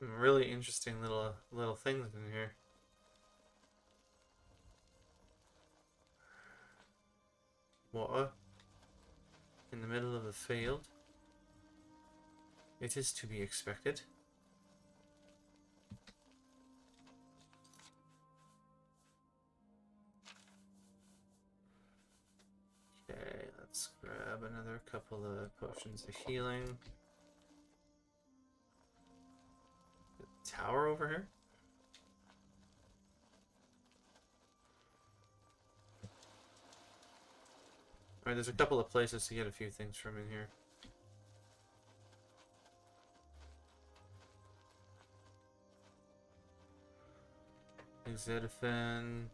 Really interesting little things in here. Water in the middle of the field. It is to be expected. Okay, let's grab another couple of potions of healing. Tower over here? Alright, there's a couple of places to get a few things from in here. Exediphen.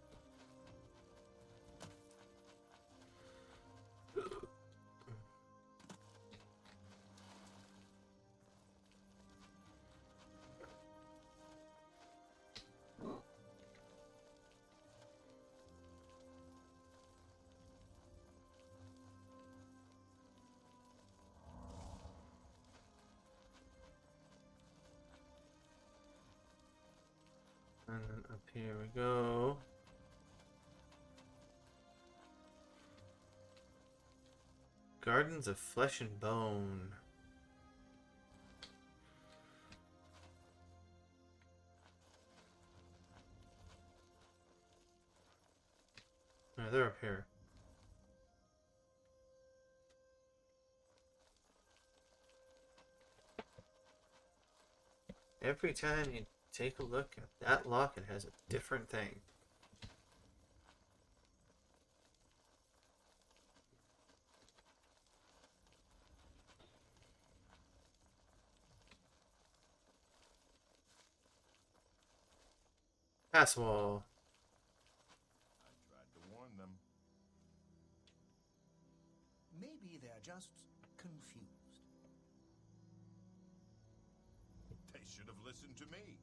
And then up here we go. Gardens of Flesh and Bone. Oh, they're up here. Every time you take a look at that lock, it has a different thing. Pass wall. I tried to warn them. Maybe they're just confused. They should have listened to me.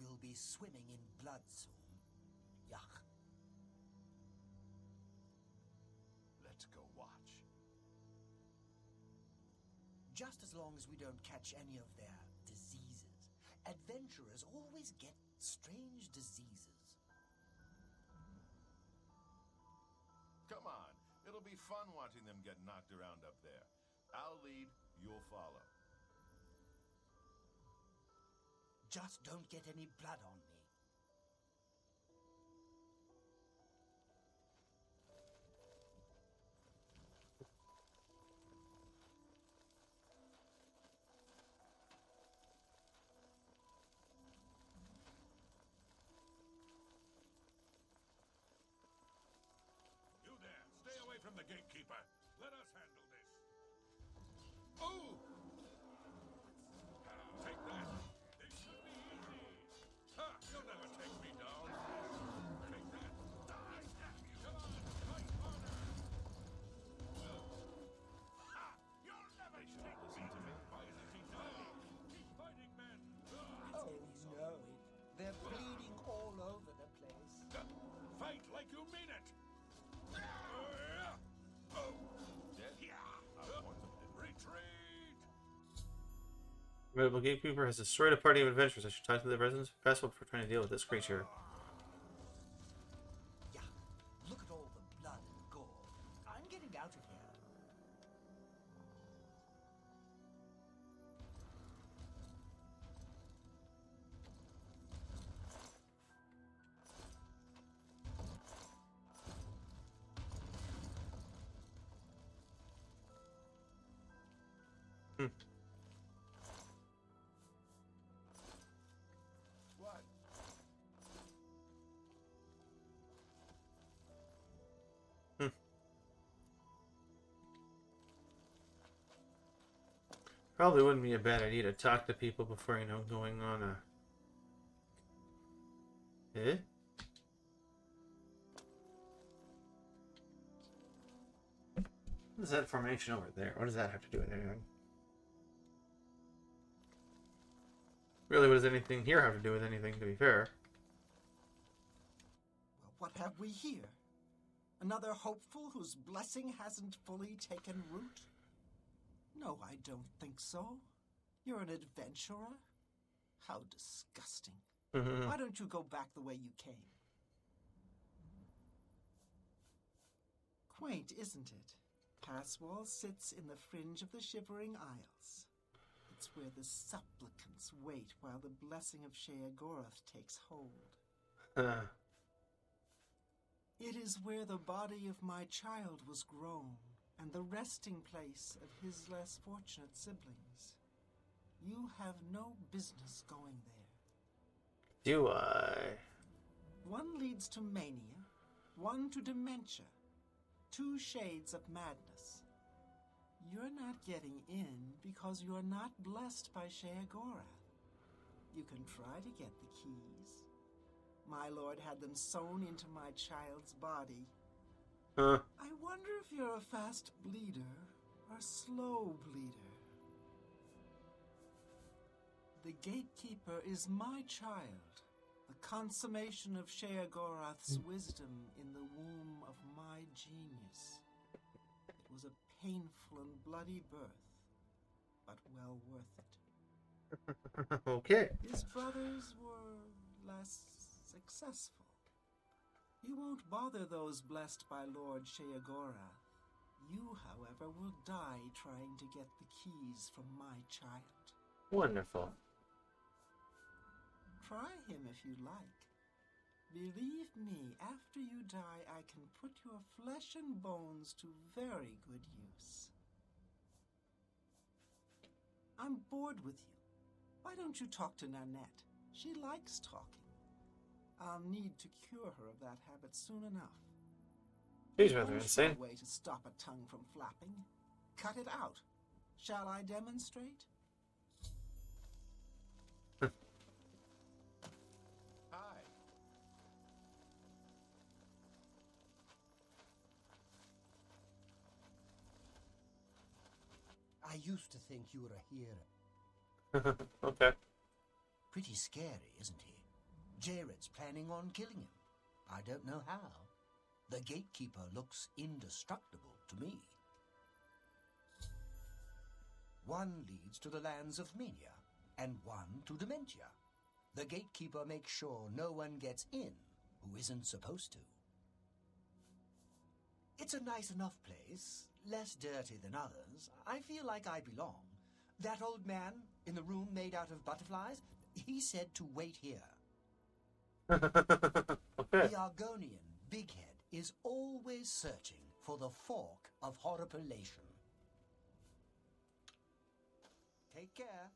We'll be swimming in blood soon. Yuck. Let's go watch. Just as long as we don't catch any of their diseases. Adventurers always get strange diseases. Come on. It'll be fun watching them get knocked around up there. I'll lead, you'll follow. Just don't get any blood on me. You there! Stay away from the gatekeeper! Let us handle this! Oh! Take that! This should be easy! Ha! You'll never take me down! Take that! Die! Come on! Fight harder! Ha! You'll never They should have listened to me. Fight as he dies! Keep fighting, men! Oh no, they're bleeding all over the place. Fight like you mean it! Dead? I warned them, didn't I? Retreat! Rebel Gatekeeper has destroyed a party of adventurers. I should talk to the residents of Festival before trying to deal with this creature. Yeah, look at all the blood and gore. I'm getting out of here. What? Probably wouldn't be a bad idea to talk to people before, you know, going on a... Eh? What is that formation over there? What does that have to do with anything? Really, what does anything here have to do with anything, to be fair? Well, what have we here? Another hopeful whose blessing hasn't fully taken root? No, I don't think so. You're an adventurer? How disgusting. Why don't you go back the way you came? Quaint, isn't it? Passwall sits in the fringe of the Shivering Isles. It's where the supplicants wait while the blessing of Sheagorath takes hold. It is where the body of my child was grown, and the resting place of his less fortunate siblings. You have no business going there. Do I? One leads to mania, one to dementia. Two shades of madness. You're not getting in because you're not blessed by Sheagorath. You can try to get the keys. My lord had them sewn into my child's body. I wonder if you're a fast bleeder or slow bleeder. The gatekeeper is my child, the consummation of Sheagorath's wisdom in the womb of my genius. It was a painful and bloody birth, but well worth it. Okay. His brothers were less successful. You won't bother those blessed by Lord Sheagora. You, however, will die trying to get the keys from my child. Wonderful. Try him if you like. Believe me, after you die, I can put your flesh and bones to very good use. I'm bored with you. Why don't you talk to Nanette? She likes talking. I'll need to cure her of that habit soon enough. She's rather There's insane. no way to stop a tongue from flapping. Cut it out. Shall I demonstrate? Hi. I used to think you were a hero. Okay. Pretty scary, isn't he? Jared's planning on killing him. I don't know how. The gatekeeper looks indestructible to me. One leads to the lands of Mania, and one to Dementia. The gatekeeper makes sure no one gets in who isn't supposed to. It's a nice enough place, less dirty than others. I feel like I belong. That old man in the room made out of butterflies, he said to wait here. Okay. The Argonian Bighead is always searching for the fork of horripilation. Take care.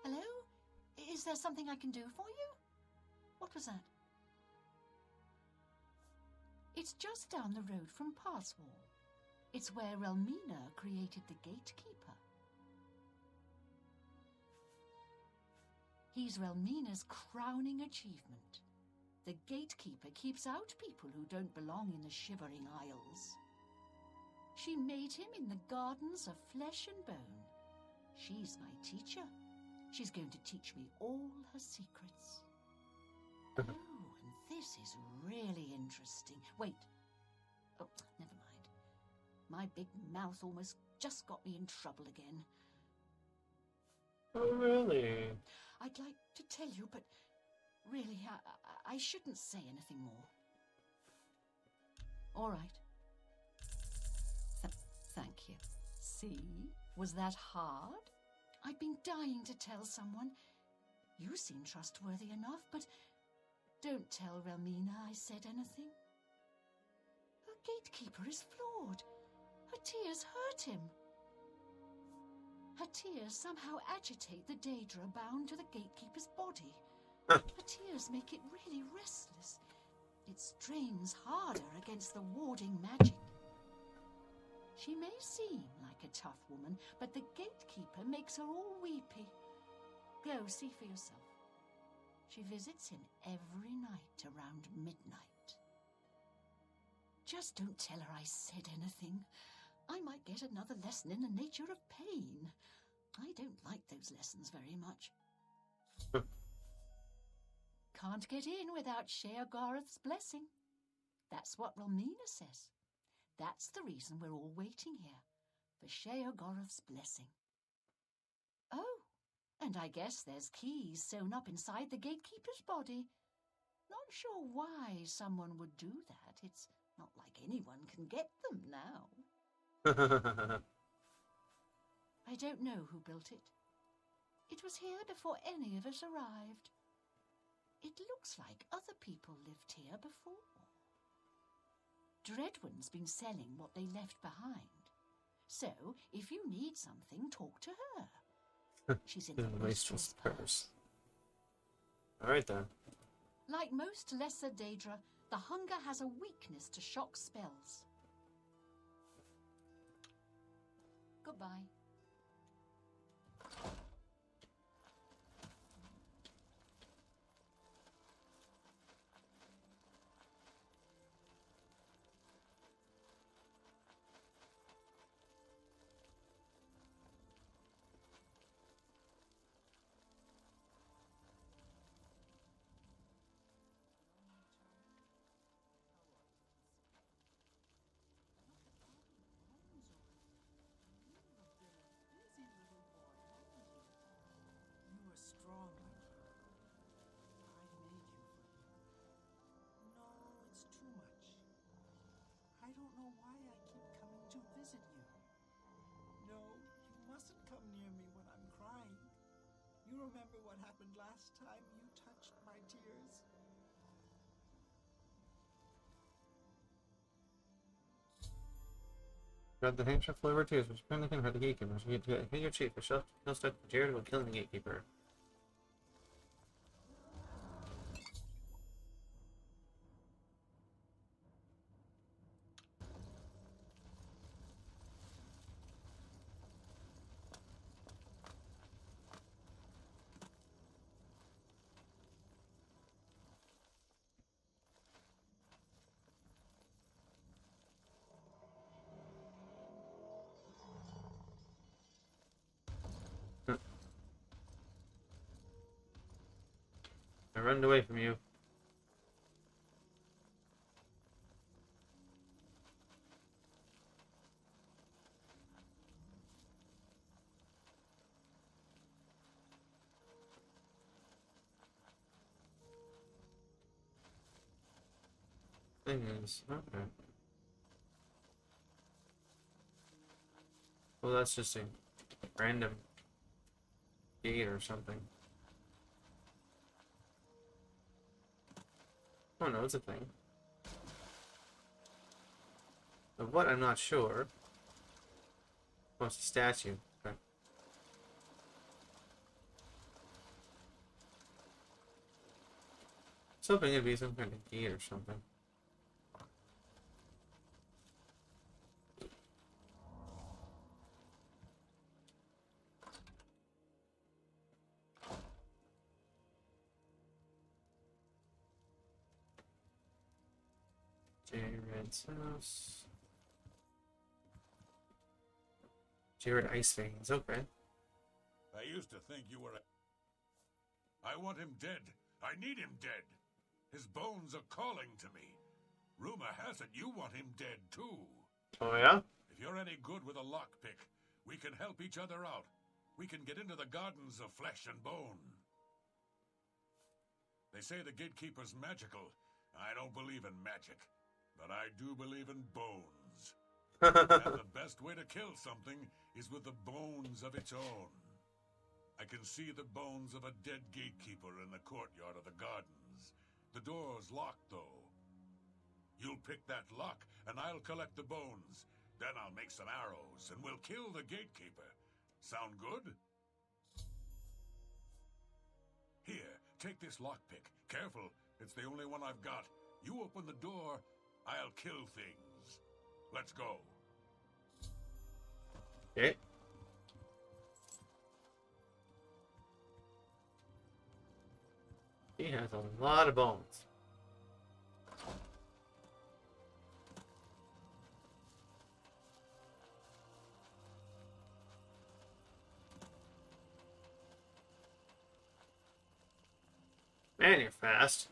Hello? Is there something I can do for you? What was that? It's just down the road from Passwall. It's where Relmina created the Gatekeeper. He's Relmina's crowning achievement. The Gatekeeper keeps out people who don't belong in the Shivering Isles. She made him in the Gardens of Flesh and Bone. She's my teacher. She's going to teach me all her secrets. Oh, and this is really interesting. Wait. Oh, never mind. My big mouth almost just got me in trouble again. Oh, really? I'd like to tell you, but really, I shouldn't say anything more. All right. Thank you. See? Was that hard? I've been dying to tell someone. You seem trustworthy enough, but don't tell Relmina I said anything. Her gatekeeper is flawed. Her tears hurt him. Her tears somehow agitate the Daedra bound to the gatekeeper's body. Her tears make it really restless. It strains harder against the warding magic. She may seem like a tough woman, but the gatekeeper makes her all weepy. Go see for yourself. She visits him every night around midnight. Just don't tell her I said anything. I might get another lesson in the nature of pain. I don't like those lessons very much. Can't get in without Sheogorath's blessing. That's what Relmina says. That's the reason we're all waiting here, for Sheogorath's blessing. Oh, and I guess there's keys sewn up inside the gatekeeper's body. Not sure why someone would do that. It's not like anyone can get them now. I don't know who built it. It was here before any of us arrived. It looks like other people lived here before. Dreadwin's been selling what they left behind. So, if you need something, talk to her. She's in the wastrel's purse. Alright then. Like most lesser Daedra, the Hunger has a weakness to shock spells. Goodbye. remember what happened last time you touched my tears? Got the handshake flavor too, which kind of can hurt the gatekeeper. So you get to hit your chief, but he'll start Jared while killing the gatekeeper. I run away from you. Thing is, okay. Well, that's just a random gate or something. Oh no, it's a thing. Of what, I'm not sure. Oh, it's a statue. Okay. I was hoping it'd be some kind of gate or something. Jared's house. Jared Ice Veins, okay. I used to think you were I want him dead. I need him dead. His bones are calling to me. Rumor has it you want him dead too. Oh yeah? If you're any good with a lockpick, we can help each other out. We can get into the gardens of flesh and bone. They say the gatekeeper's magical. I don't believe in magic, but I do believe in bones. And the best way to kill something is with the bones of its own. I can see the bones of a dead gatekeeper in the courtyard of the gardens. The door's locked, though. You'll pick that lock, and I'll collect the bones. Then I'll make some arrows, and we'll kill the gatekeeper. Sound good? Here, take this lockpick. Careful, it's the only one I've got. You open the door, I'll kill things. Let's go. Okay. He has a lot of bones. Man, you're fast.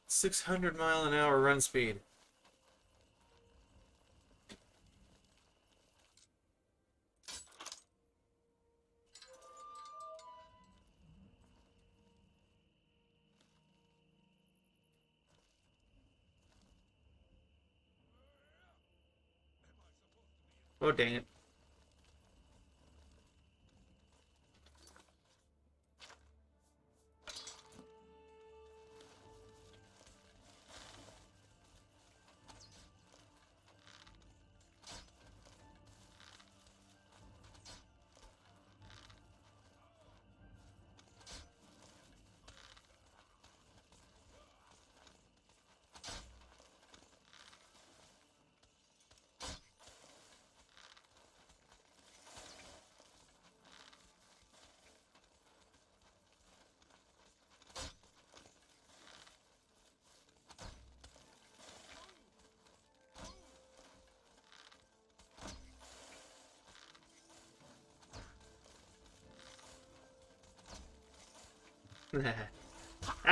$600-mile-an-hour run speed. Oh, dang it.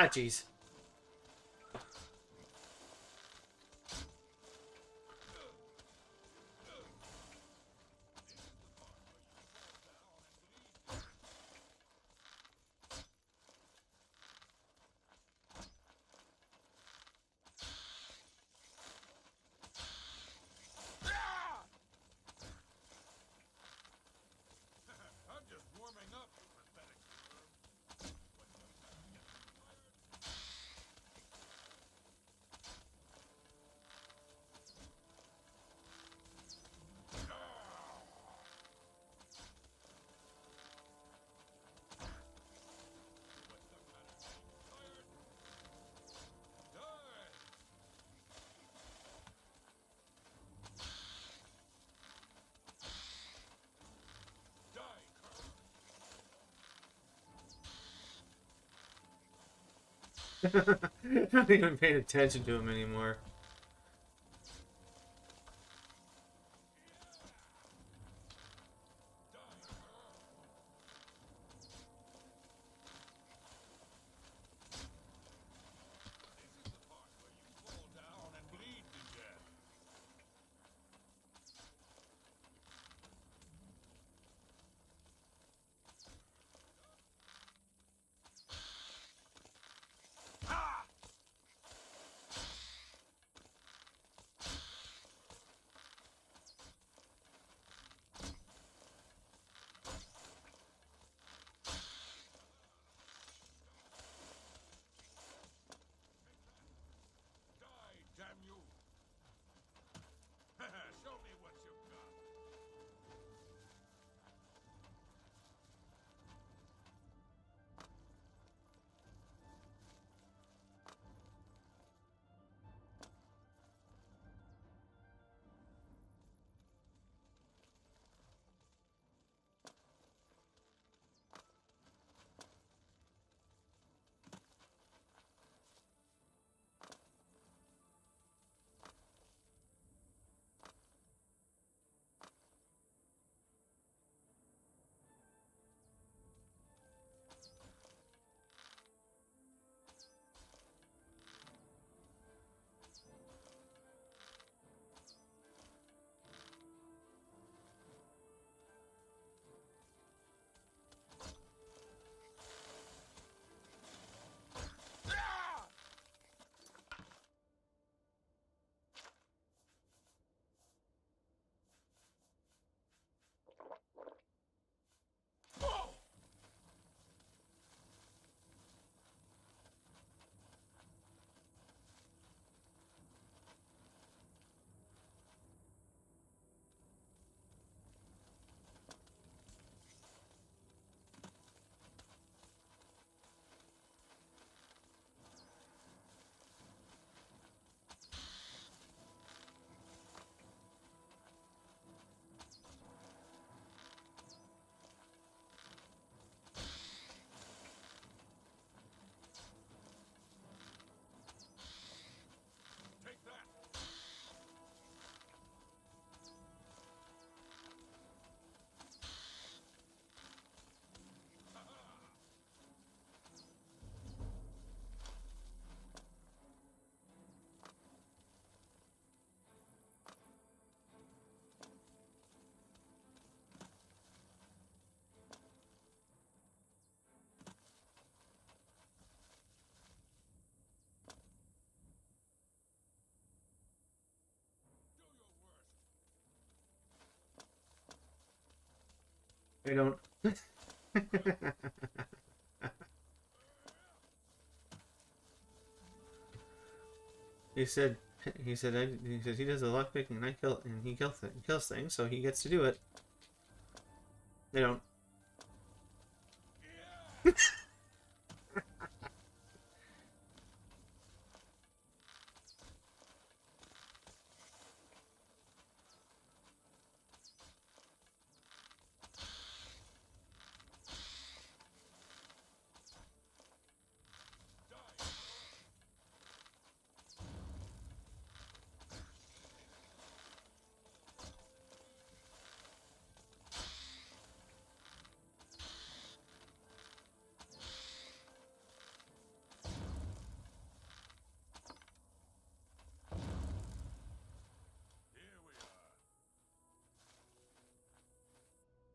Ah, jeez. I'm not even paying attention to him anymore. Damn you! Show me what you've got. Take that! I don't. He said. He said. He said he does the lockpicking, and he kills things, so he gets to do it. They don't.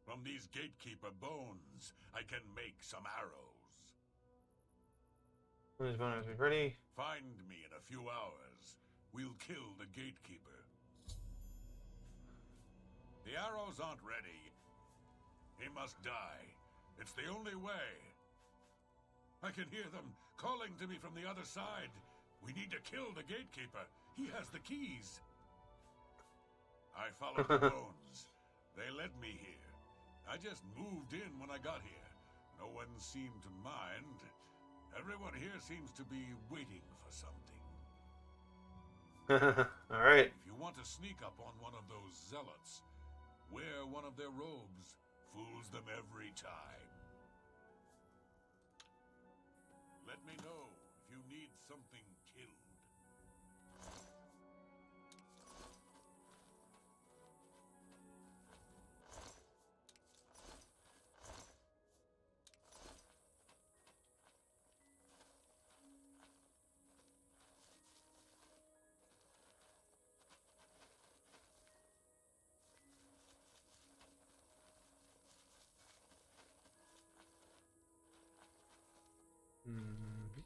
From these gatekeeper bones, I can make some arrows. Who's going to be ready? Find me in a few hours. We'll kill the gatekeeper. The arrows aren't ready. He must die. It's the only way. I can hear them calling to me from the other side. We need to kill the gatekeeper. He has the keys. I followed the bones. They led me here. I just moved in when I got here. No one seemed to mind. Everyone here seems to be waiting for something. Alright. If you want to sneak up on one of those zealots, wear one of their robes. Fools them every time. Let me know if you need need something killed. Mhm.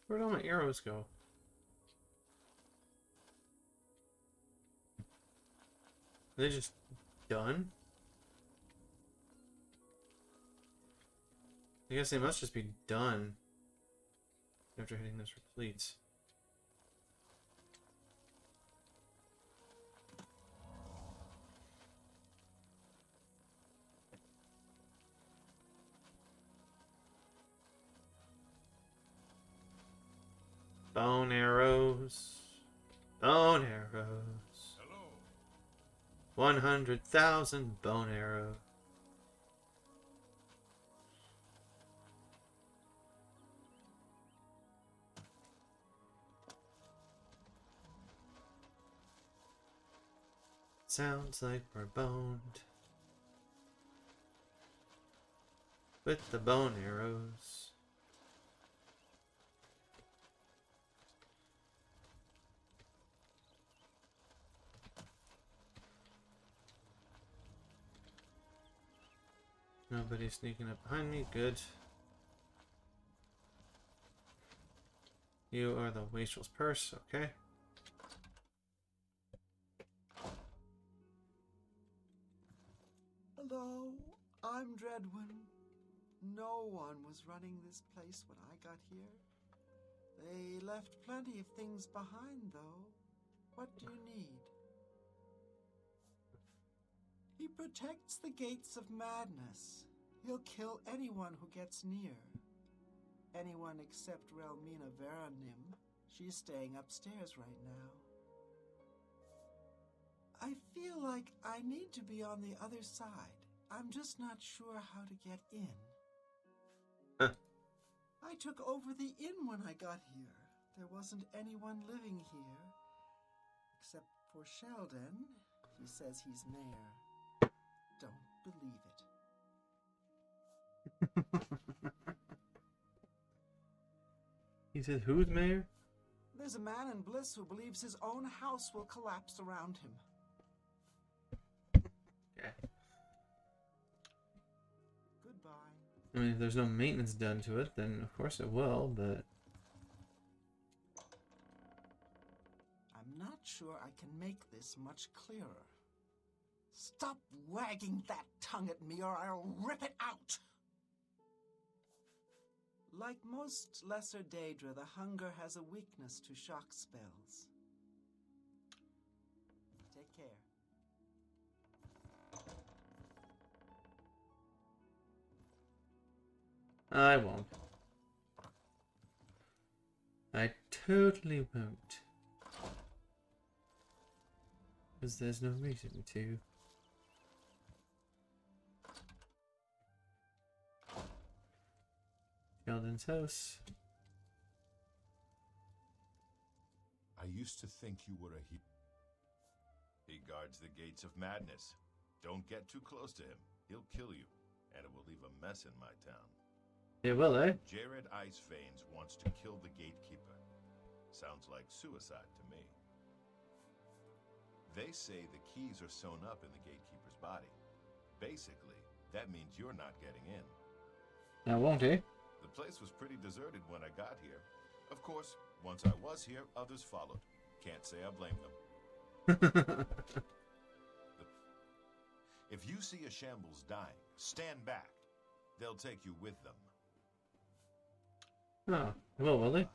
Where'd all my arrows go? Are they just done? I guess they must just be done after hitting those repletes. Bone arrows. Bone arrows. Hello. 100,000 bone arrows. Sounds like we're boned with the bone arrows. Nobody's sneaking up behind me. Good. You are the wastrel's purse. Okay. Hello, I'm Dreadwin. No one was running this place when I got here. They left plenty of things behind, though. What do you need? He protects the gates of madness. He'll kill anyone who gets near. Anyone except Relmina Veranim. She's staying upstairs right now. I feel like I need to be on the other side. I'm just not sure how to get in. Huh. I took over the inn when I got here. There wasn't anyone living here. Except for Sheldon. He says he's mayor. Don't believe it. He said, who's mayor? There's a man in Bliss who believes his own house will collapse around him. Okay. Goodbye. I mean, if there's no maintenance done to it, then of course it will, but... I'm not sure I can make this much clearer. Stop wagging that tongue at me or I'll rip it out! Like most lesser Daedra, the Hunger has a weakness to shock spells. Take care. I won't. I totally won't. Because there's no reason to. Sheldon's house. I used to think you were a He guards the gates of madness. Don't get too close to him. He'll kill you, and it will leave a mess in my town. Yeah, will eh? Jared Iceveins wants to kill the gatekeeper. Sounds like suicide to me. They say the keys are sewn up in the gatekeeper's body. Basically, that means you're not getting in. Now won't he? The place was pretty deserted when I got here. Of course, once I was here, others followed. Can't say I blame them. If you see a shambles dying, stand back. They'll take you with them. Oh, well, will they?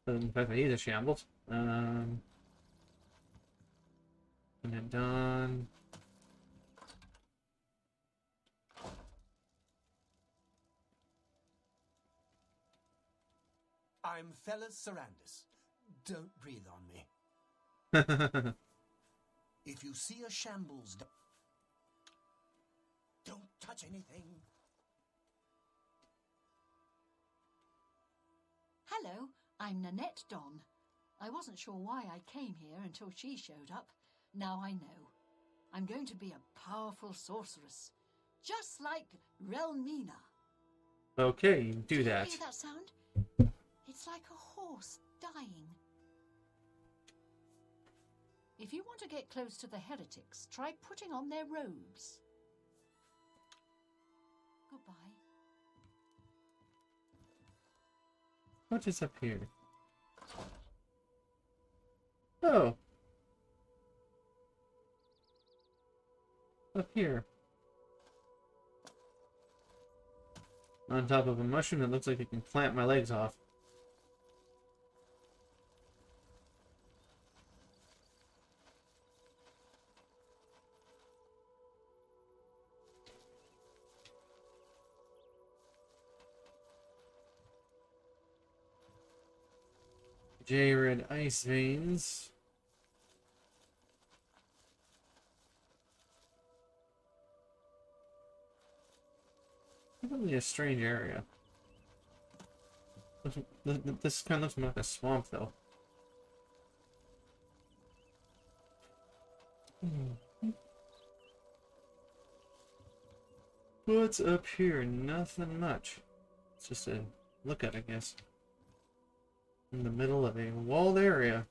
In fact, he's a shambles. And then done. I'm Fellas Sarandis. Don't breathe on me. If you see a shambles, don't touch anything. Hello, I'm Nanette Don. I wasn't sure why I came here until she showed up. Now I know. I'm going to be a powerful sorceress, just like Relmina. Okay, you can do that. Hear that sound? It's like a horse dying. If you want to get close to the heretics, try putting on their robes. Goodbye. What is up here? Oh. Up here. On top of a mushroom that looks like it can clamp my legs off. J-red ice veins. Probably a strange area. This kind of looks more like a swamp, though. What's up here? Nothing much. It's just a look at, I guess. In the middle of a walled area.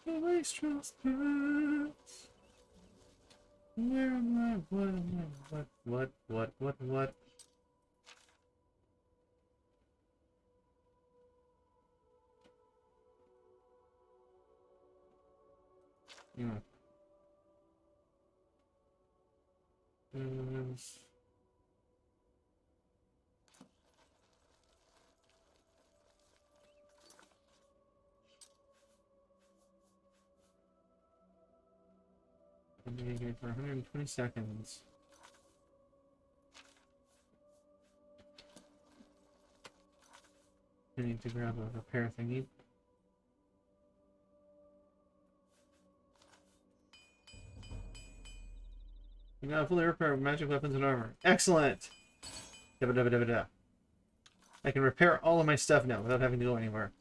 Always trust us. Where am I? What am I? What? Hmm. I'm being here for 120 seconds. I need to grab a repair thingy. You now fully repair magic weapons and armor. Excellent! Dabba dabba dabba da. I can repair all of my stuff now without having to go anywhere.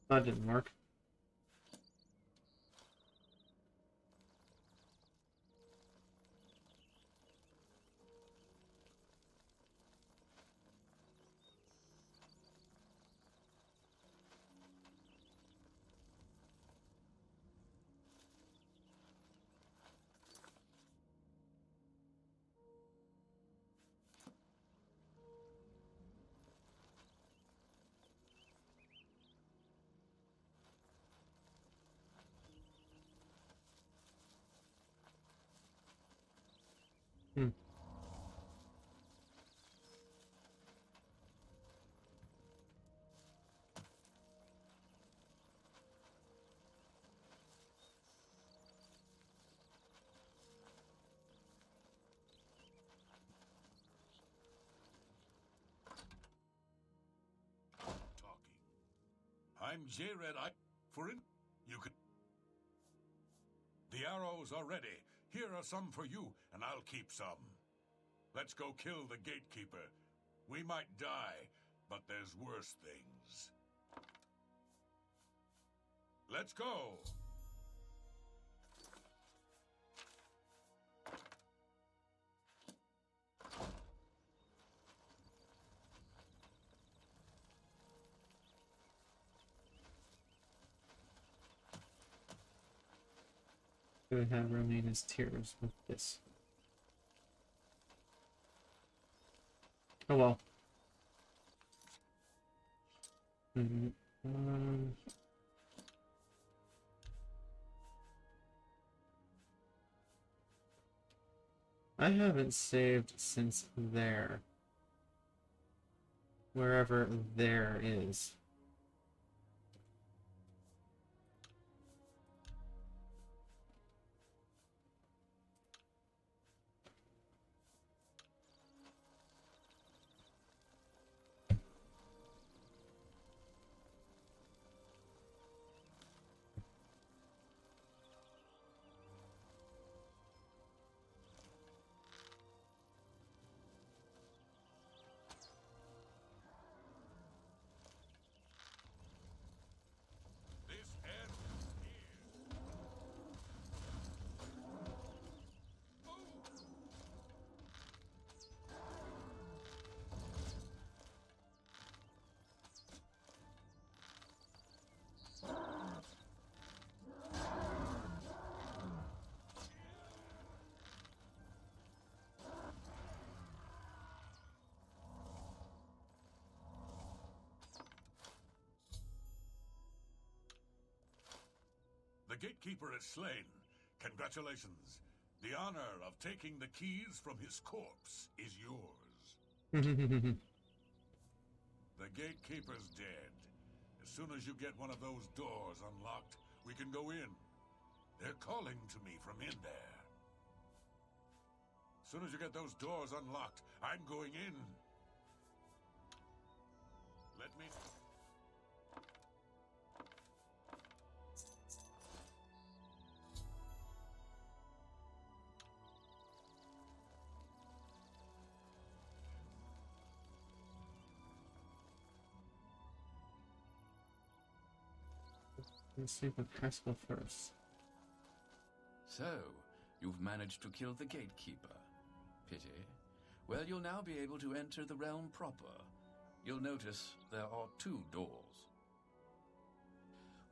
That didn't work. I'm J-Red. You can... The arrows are ready. Here are some for you, and I'll keep some. Let's go kill the gatekeeper. We might die, but there's worse things. Let's go! Could have remain as tears with this. Oh well. I haven't saved since there. Wherever there is. The gatekeeper is slain. Congratulations. The honor of taking the keys from his corpse is yours. The gatekeeper's dead. As soon as you get one of those doors unlocked, we can go in. They're calling to me from in there. As soon as you get those doors unlocked, I'm going in. Let me... Let's see what Haskell first. So, you've managed to kill the gatekeeper. Pity. Well, you'll now be able to enter the realm proper. You'll notice there are 2 doors.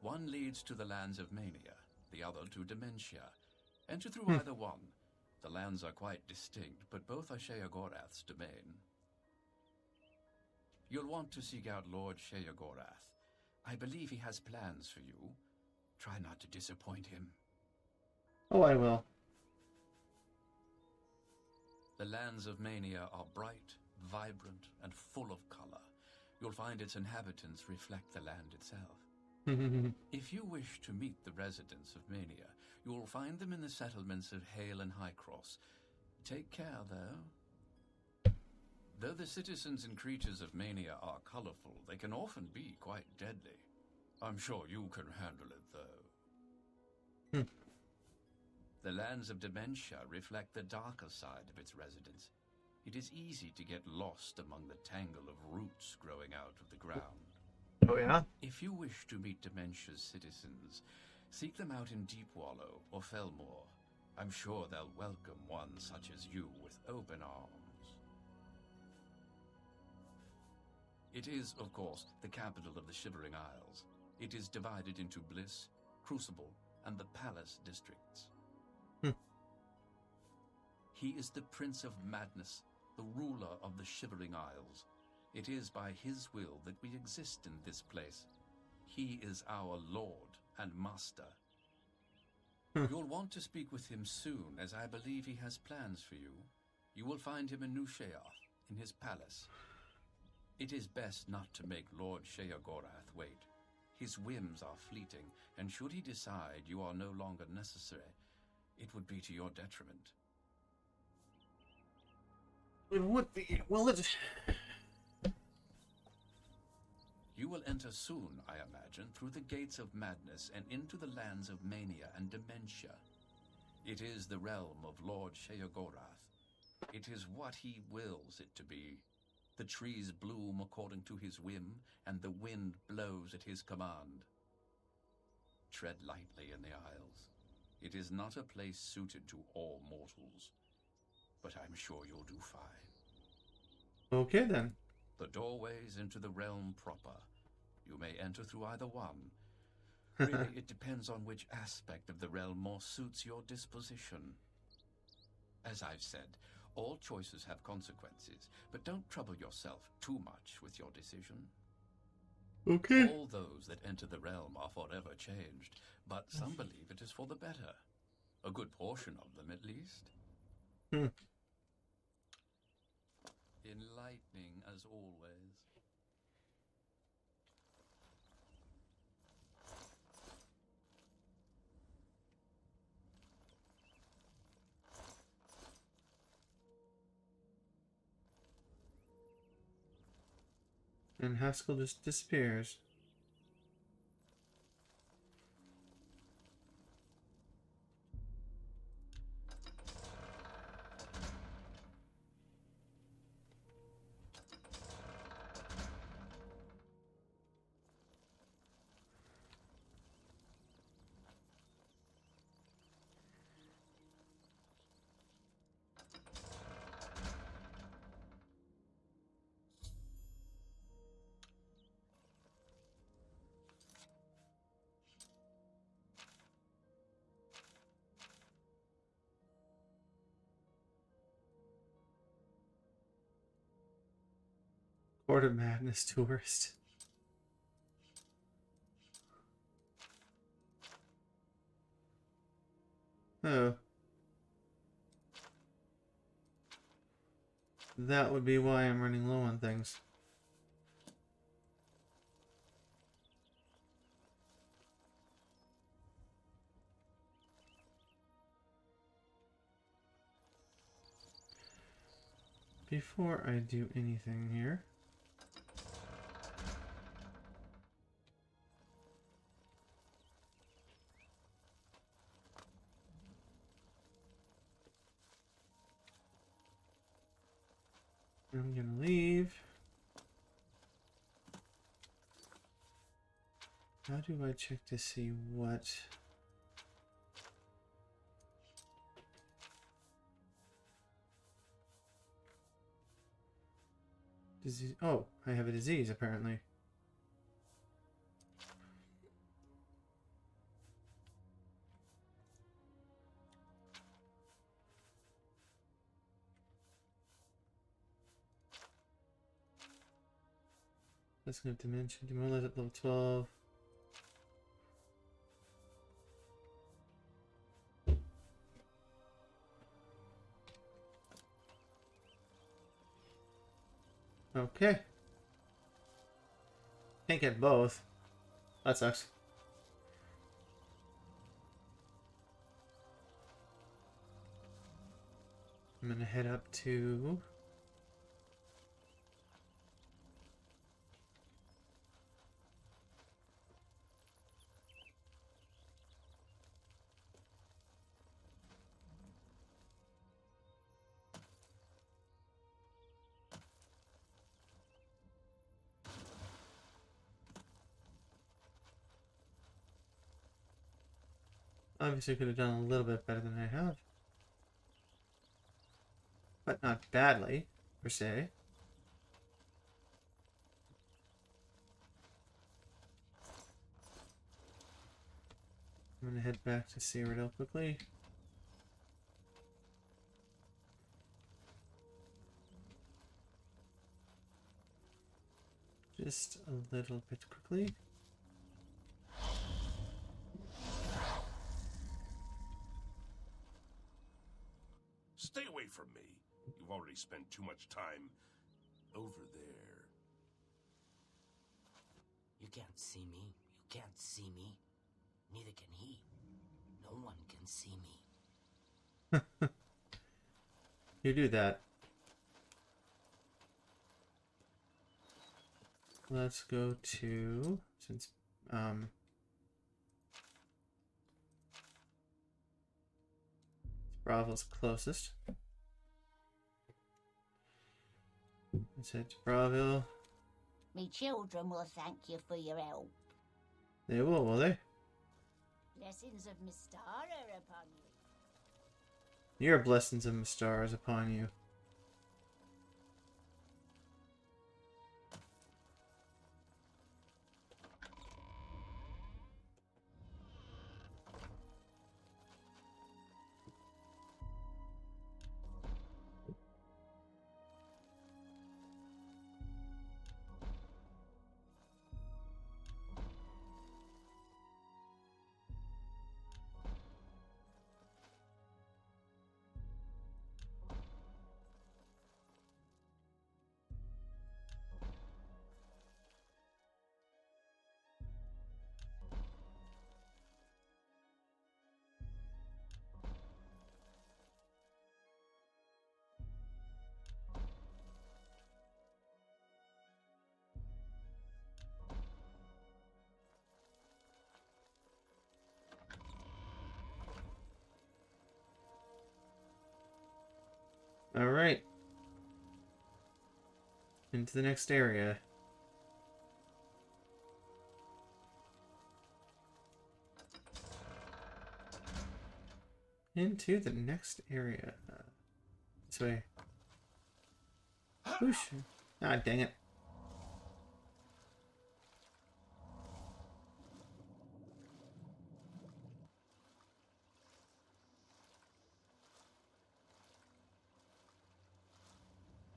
One leads to the lands of Mania, the other to Dementia. Enter through either one. The lands are quite distinct, but both are Sheogorath's domain. You'll want to seek out Lord Sheogorath. I believe he has plans for you. Try not to disappoint him. Oh, I will. The lands of Mania are bright, vibrant, and full of color. You'll find its inhabitants reflect the land itself. If you wish to meet the residents of Mania, you will find them in the settlements of Hale and Highcross. Take care, though. Though the citizens and creatures of Mania are colorful, they can often be quite deadly. I'm sure you can handle it, though. The lands of Dementia reflect the darker side of its residents. It is easy to get lost among the tangle of roots growing out of the ground. Oh, yeah? If you wish to meet Dementia's citizens, seek them out in Deepwallow or Felmore. I'm sure they'll welcome one such as you with open arms. It is, of course, the capital of the Shivering Isles. It is divided into Bliss, Crucible, and the Palace districts. He is the Prince of Madness, the ruler of the Shivering Isles. It is by his will that we exist in this place. He is our Lord and Master. You'll want to speak with him soon, as I believe he has plans for you. You will find him in New Sheoth, in his palace. It is best not to make Lord Sheogorath wait. His whims are fleeting, and should he decide you are no longer necessary, it would be to your detriment. It would be. Well, it's... You You will enter soon, I imagine, through the gates of madness and into the lands of mania and dementia. It is the realm of Lord Sheogorath. It is what he wills it to be. The trees bloom according to his whim, and the wind blows at his command. Tread lightly in the Isles. It is not a place suited to all mortals, but I'm sure you'll do fine. Okay, then. The doorways into the realm proper. You may enter through either one. Really, it depends on which aspect of the realm more suits your disposition. As I've said, all choices have consequences, but don't trouble yourself too much with your decision. Okay. All those that enter the realm are forever changed, but some believe it is for the better. A good portion of them, at least. Enlightening, as always. And Haskell just disappears. Court of Madness tourist. Oh. That would be why I'm running low on things. Before I do anything here, I'm gonna leave. How do I check to see what disease? Oh, I have a disease apparently. Let's go dimension. Demolish at level 12. Okay. Can't get both. That sucks. I'm gonna head up to obviously could have done a little bit better than I have. But not badly, per se. I'm gonna head back to Cyrodiil quickly. Just a little bit quickly. Stay away from me. You've already spent too much time over there. You can't see me. You can't see me. Neither can he. No one can see me. You do that. let's go to, since Bravo's closest. Let's head to Bravo. Me children will thank you for your help. They will they? Blessings of Mystara upon you. Your blessings of Mystara is upon you. All right. Into the next area. Into the next area. This way. Whoosh. Ah, dang it.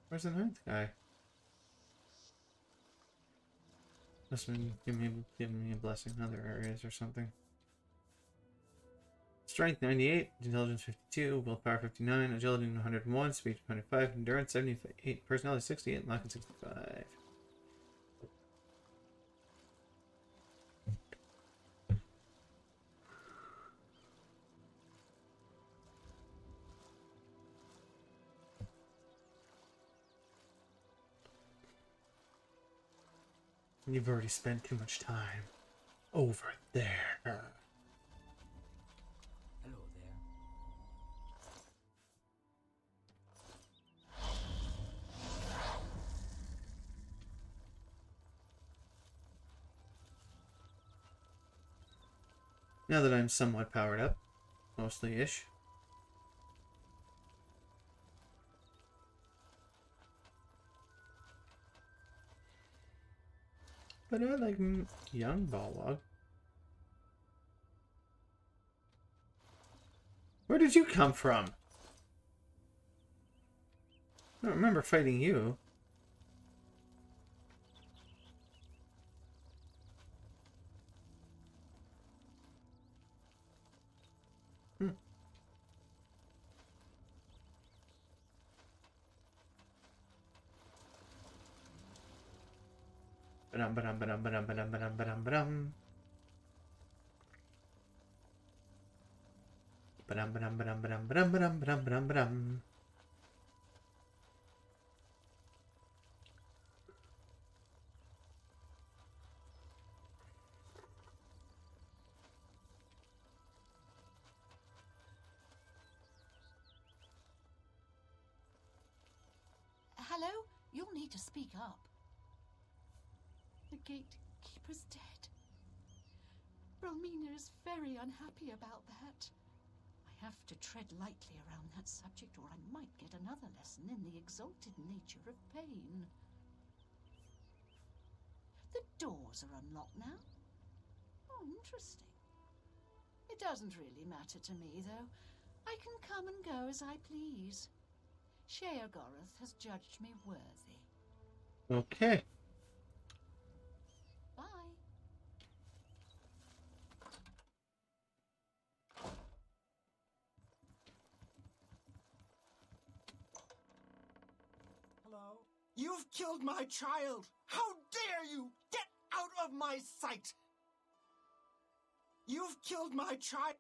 Where's the ninth guy? Must have been giving me a blessing in other areas or something. Strength 98, Intelligence 52, Willpower 59, Agility 101, Speed 25, Endurance 78, Personality 68, Luck 65. You've already spent too much time over there. Hello there. Now that I'm somewhat powered up, mostly-ish. But I like young Balwog. Where did you come from? I don't remember fighting you. Ba-dum, ba-dum, ba-dum, ba-dum, ba-dum, ba-dum, ba-dum, ba-dum. Ba-dum, ba-dum, ba-dum, ba-dum, ba-dum, ba-dum, ba-dum, ba-dum, ba-dum. Hello? You'll need to speak up. The gatekeeper's dead. Bromina is very unhappy about that. I have to tread lightly around that subject, or I might get another lesson in the exalted nature of pain. The doors are unlocked now. Oh, interesting. It doesn't really matter to me, though. I can come and go as I please. Sheogorath has judged me worthy. Okay. Bye. Hello? You've killed my child! How dare you! Get out of my sight! You've killed my child!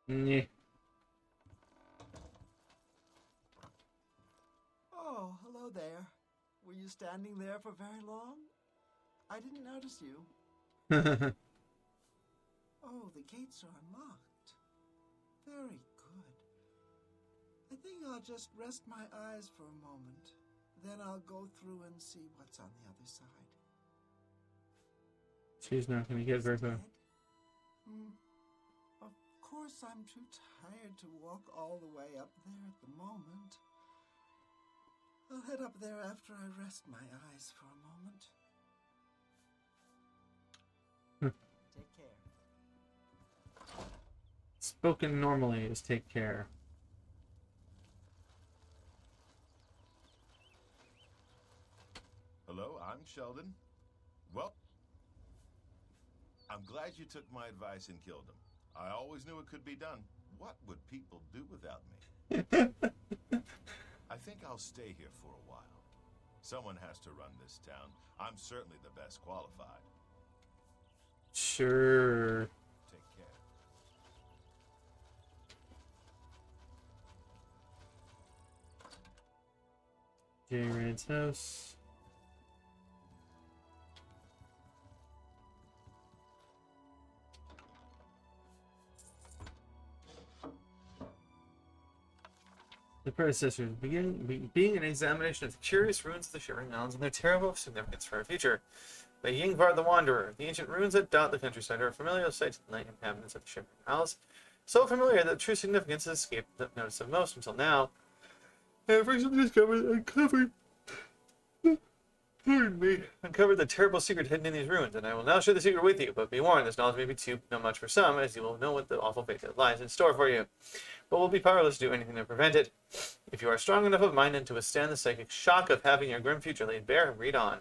Yeah. Oh, hello there. Were you standing there for very long? I didn't notice you. Oh, the gates are unlocked. Very good. I think I'll just rest my eyes for a moment. Then I'll go through and see what's on the other side. She's not going to get very far. Of course, I'm too tired to walk all the way up there at the moment. I'll head up there after I rest my eyes for a moment. Take care. Spoken normally is take care. Hello, I'm Sheldon. Well, I'm glad you took my advice and killed him. I always knew it could be done. What would people do without me? I think I'll stay here for a while. Someone has to run this town. I'm certainly the best qualified. Sure. Take care. J-Red's house. The predecessors being an examination of the curious ruins of the Shivering Islands and their terrible significance for our future. By Yingvar the Wanderer, the ancient ruins that dot the countryside are a familiar sight to the night inhabitants of the Shivering Isles. So familiar that true significance has escaped the notice of most until now. I have recently uncovered the terrible secret hidden in these ruins, and I will now share the secret with you. But be warned, this knowledge may be too much for some, as you will know what the awful fate that lies in store for you, but will be powerless to do anything to prevent it. If you are strong enough of mind and to withstand the psychic shock of having your grim future laid bare, read on.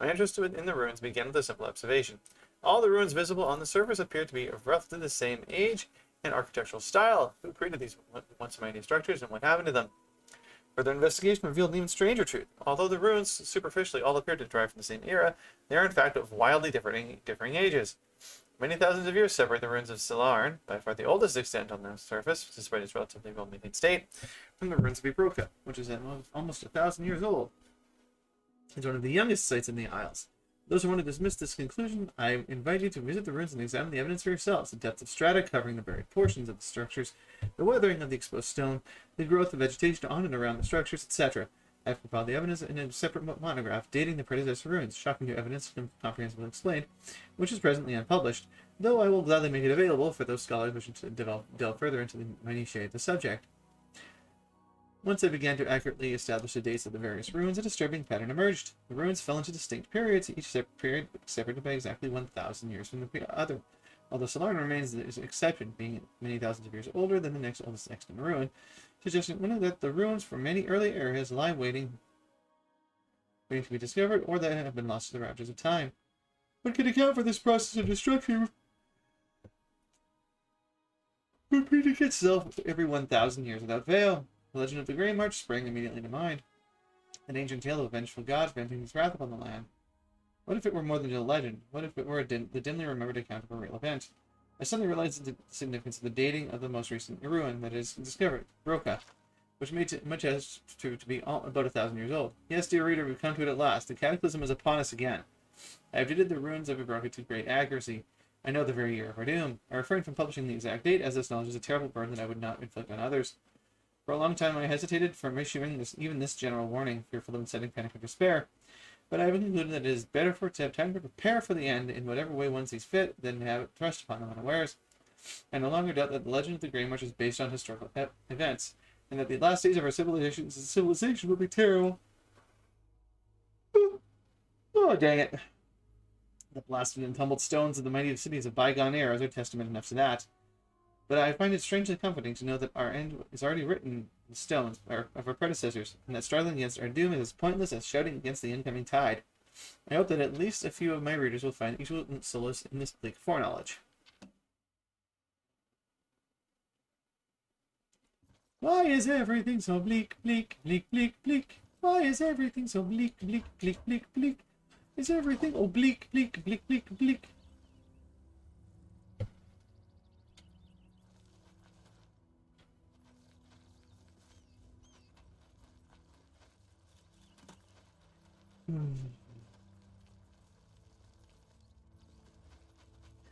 My interest in the ruins began with a simple observation. All the ruins visible on the surface appear to be of roughly the same age and architectural style. Who created these once mighty structures, and what happened to them? Further investigation revealed an even stranger truth. Although the ruins superficially all appear to derive from the same era, they are in fact of wildly differing ages. Many thousands of years separate the ruins of Silarn, by far the oldest extent on the surface, despite its relatively well-maintained state, from the ruins of Ibroka, which is almost 1,000 years old. It's one of the youngest sites in the Isles. Those who want to dismiss this conclusion, I invite you to visit the ruins and examine the evidence for yourselves. The depth of strata covering the buried portions of the structures, the weathering of the exposed stone, the growth of vegetation on and around the structures, etc. I have compiled the evidence in a separate monograph dating the predecessor ruins, shocking new evidence comprehensively explained, which is presently unpublished, though I will gladly make it available for those scholars wishing to delve further into the minutiae of the subject. Once I began to accurately establish the dates of the various ruins, a disturbing pattern emerged. The ruins fell into distinct periods, each period separated by exactly 1,000 years from the other. Although Salarn remains the exception, being many thousands of years older than the next oldest extant ruin, suggesting that the ruins from many early eras lie waiting to be discovered, or that have been lost to the ravages of time. What can account for this process of destruction repeating itself every 1,000 years without fail? The legend of the Grey March sprang immediately to mind. An ancient tale of a vengeful god venting his wrath upon the land. What if it were more than a legend? What if it were the dimly remembered account of a real event? I suddenly realized the significance of the dating of the most recent ruin that is discovered, Broca, which made much as to be about 1,000 years old. Yes, dear reader, we've come to it at last. The cataclysm is upon us again. I have dated the ruins of Broca to great accuracy. I know the very year of our doom. I refrain from publishing the exact date, as this knowledge is a terrible burden that I would not inflict on others. For a long time I hesitated from issuing even this general warning, fearful of inciting panic or despair, but I have concluded that it is better to have time to prepare for the end in whatever way one sees fit than to have it thrust upon them unawares. I no longer doubt that the legend of the Grey March is based on historical events, and that the last days of our civilization will be terrible. Oh, dang it. The blasted and tumbled stones of the mighty cities of bygone eras are testament enough to that. But I find it strangely comforting to know that our end is already written in the stones of our predecessors, and that struggling against our doom is as pointless as shouting against the incoming tide. I hope that at least a few of my readers will find equal solace in this bleak foreknowledge. Why is everything so bleak, bleak, bleak, bleak, bleak? Why is everything so bleak, bleak, bleak, bleak, bleak? Is everything bleak, bleak, bleak, bleak, bleak?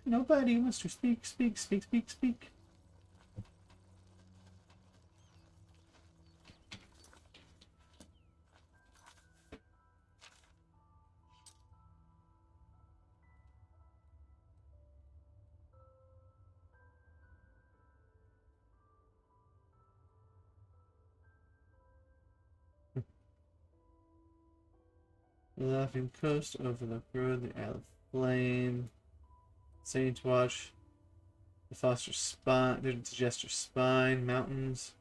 Nobody wants to speak, speak, speak, speak, speak. The Laughing Coast, Overlook Road, the Isle of Flame, Saint Watch, the Foster Spine, the Digester Spine, Mountains.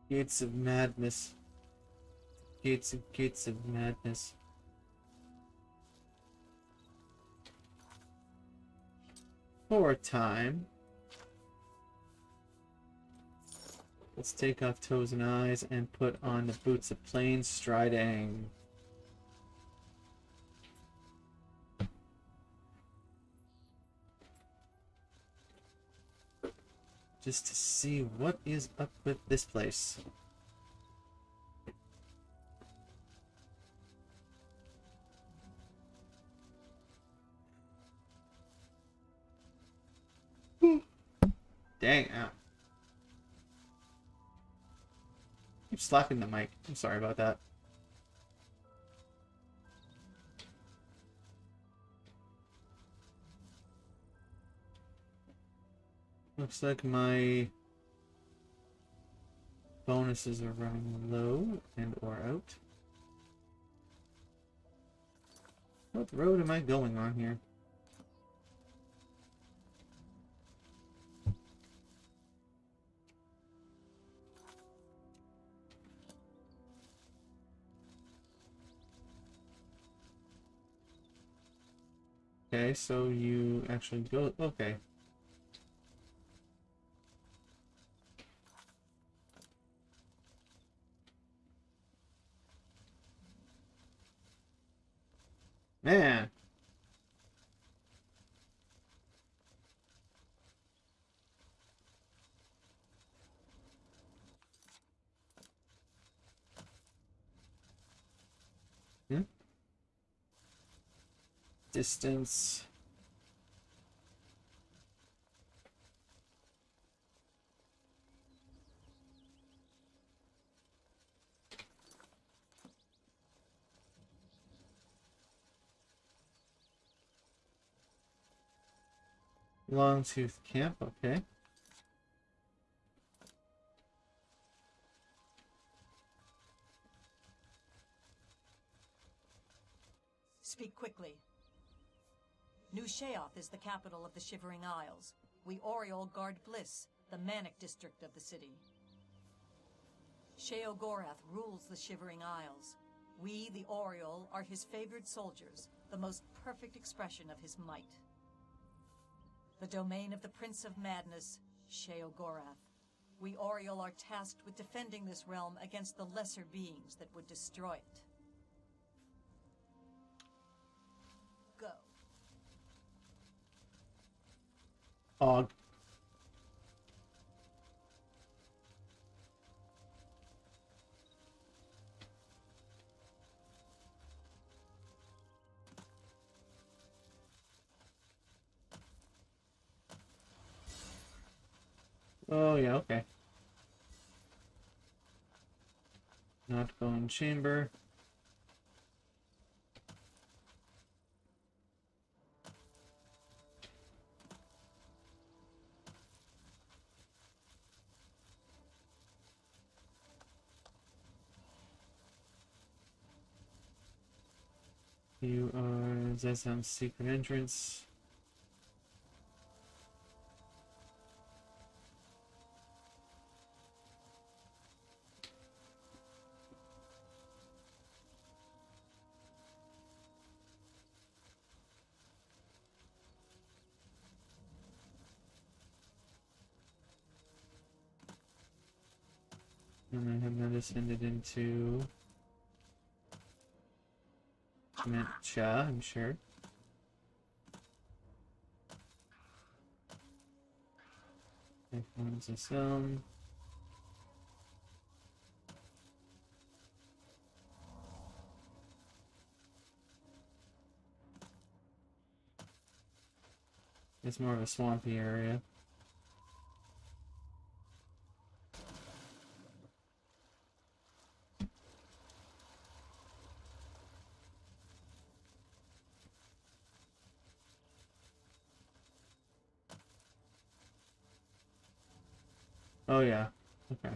Gates of Madness. Gates of Madness. For a time. Let's take off toes and eyes and put on the boots of plain striding. Just to see what is up with this place. Dang, ow. Keep slapping the mic. I'm sorry about that. Looks like my bonuses are running low and or out. What road am I going on here? Okay, so you actually go... Okay. Man! Hmm? Distance... Longtooth Camp, okay. Speak quickly. New Sheoth is the capital of the Shivering Isles. We Oriole guard Bliss, the manic district of the city. Sheogorath rules the Shivering Isles. We, the Oriole, are his favored soldiers, the most perfect expression of his might. The domain of the Prince of Madness, Sheogorath. We Oriole are tasked with defending this realm against the lesser beings that would destroy it. Go. Og. Oh, yeah, okay. Not going chamber. You are Zezam's secret entrance. And I have now descended into Dementia, I'm sure. I found some. It's more of a swampy area. Oh yeah, okay.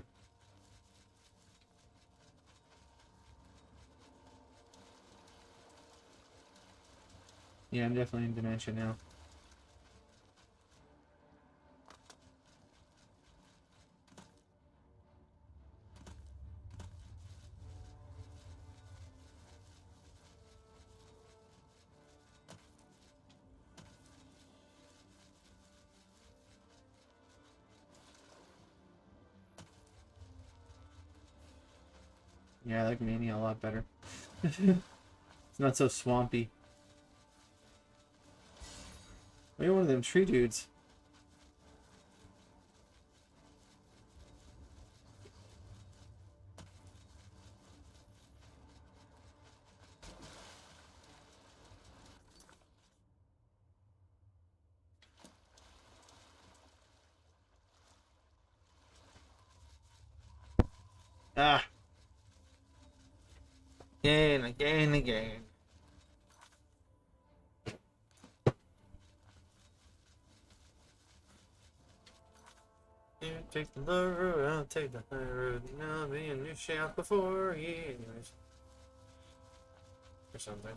Yeah, I'm definitely in Dementia now. Yeah, I like Mania a lot better. It's not so swampy. Maybe one of them tree dudes. Ah! Again. You take the low road, I'll take the high road. Now I'll be a new shaft before you. Anyways. Or something.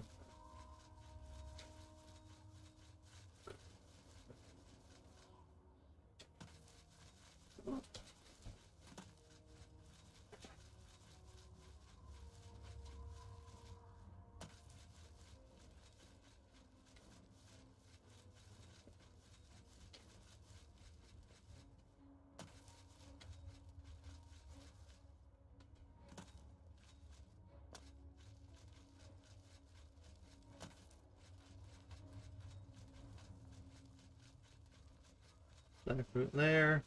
Black fruit there.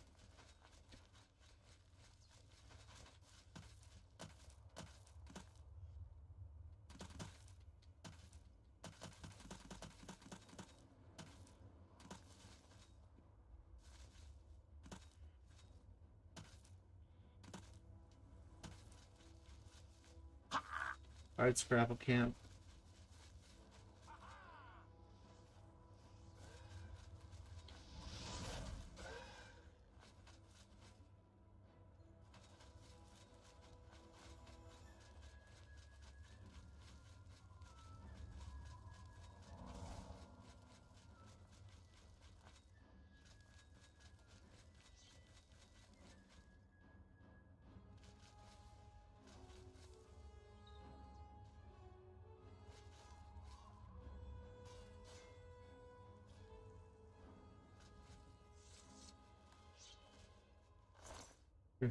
Alright, Scrapple Camp.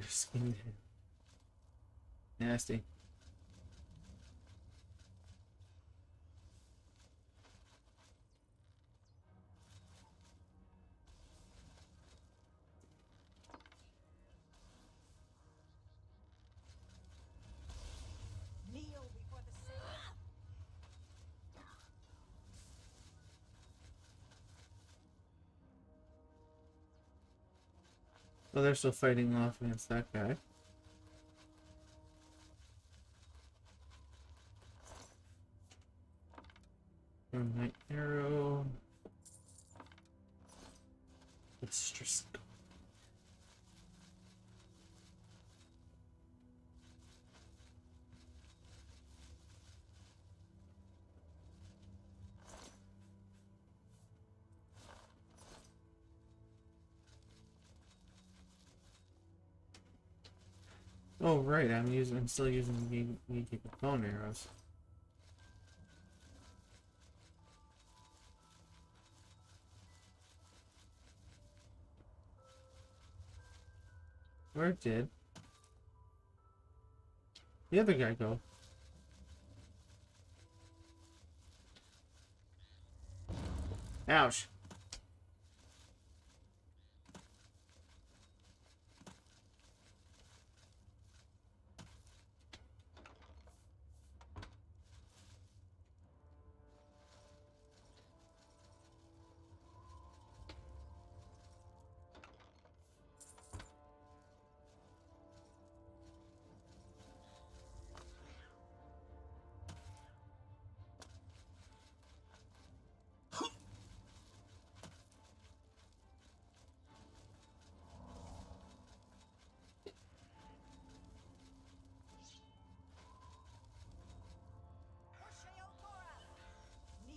Skin. Nasty. Kneel before the Savior. Oh, they're still fighting off against that guy. Night arrow. Mistress. Oh right, I'm still using the gatekeeper bone arrows. Or it did. the other guy go? Ouch.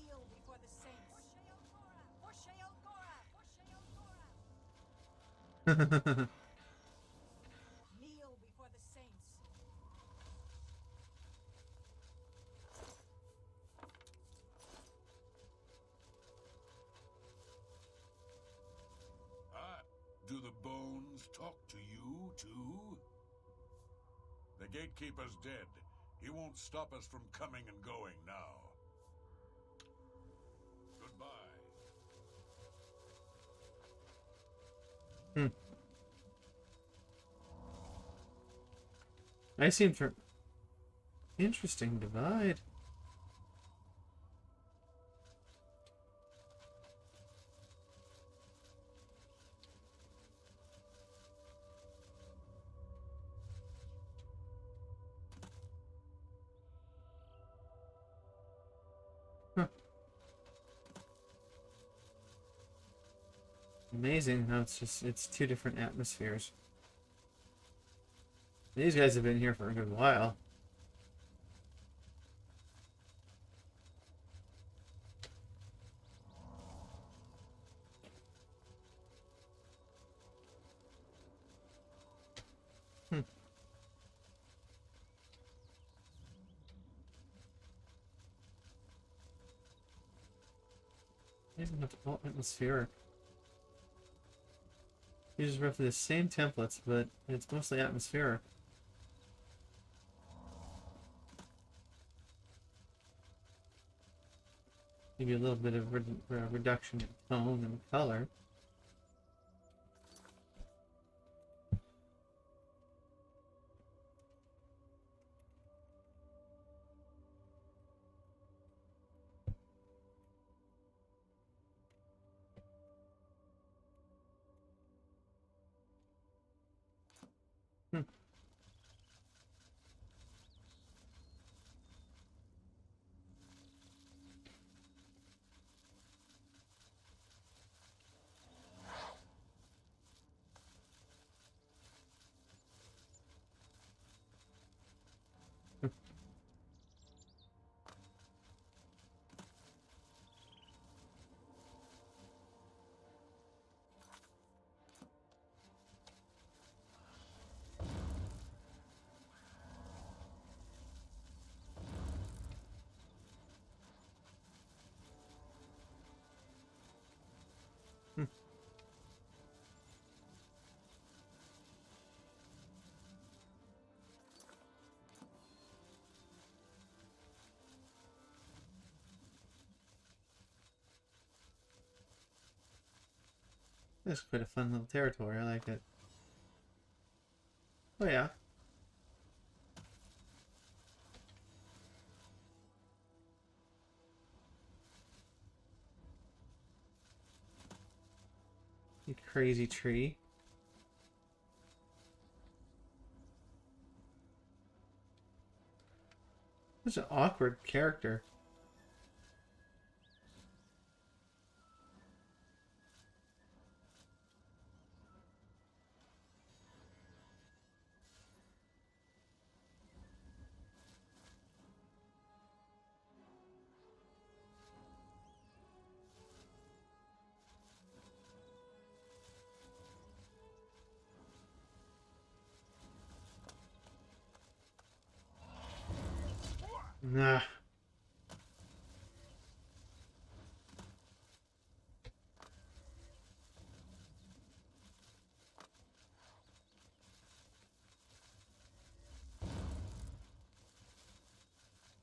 Kneel before the saints. Kneel before the saints. Do the bones talk to you, too? The gatekeeper's dead. He won't stop us from coming and going now. Goodbye. I seem for interesting divide. Huh. Amazing how it's two different atmospheres. These guys have been here for a good while. Isn't it all atmospheric? Uses roughly the same templates, but it's mostly atmospheric. Maybe a little bit of reduction in tone and color. This is quite a fun little territory. I like it. Oh yeah. You crazy tree. Such an awkward character. Nah.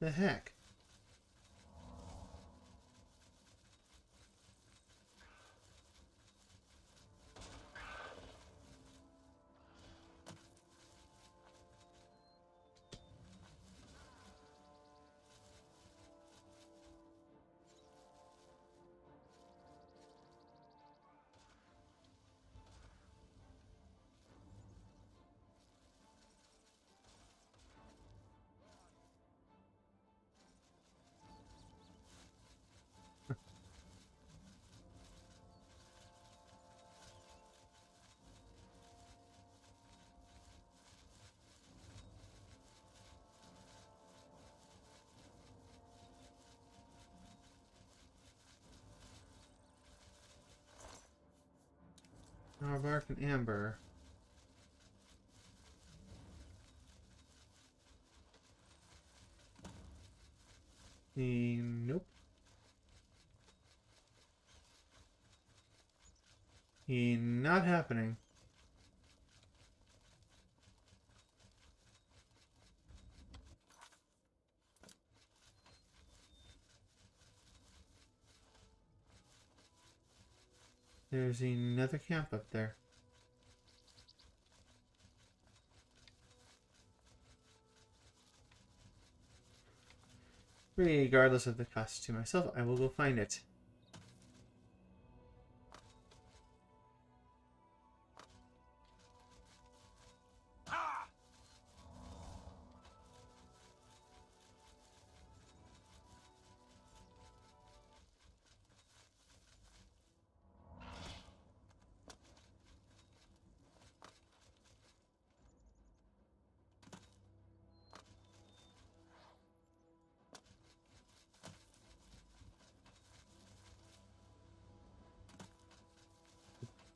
The heck? Our bark and amber. Nope. Not happening. There's another camp up there. Regardless of the cost to myself, I will go find it.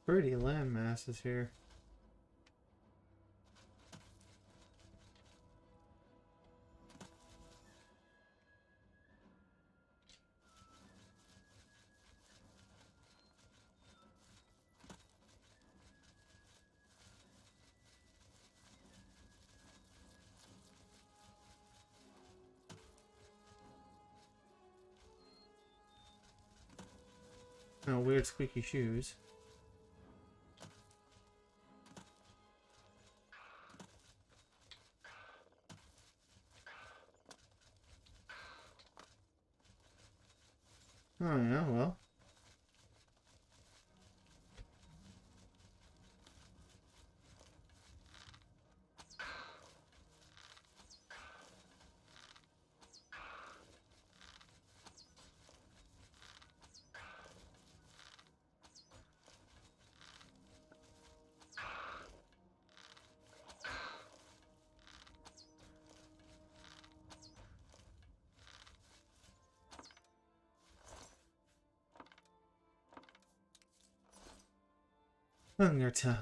Pretty land masses here. Oh, weird squeaky shoes. Oh yeah, well. Hunger tongue.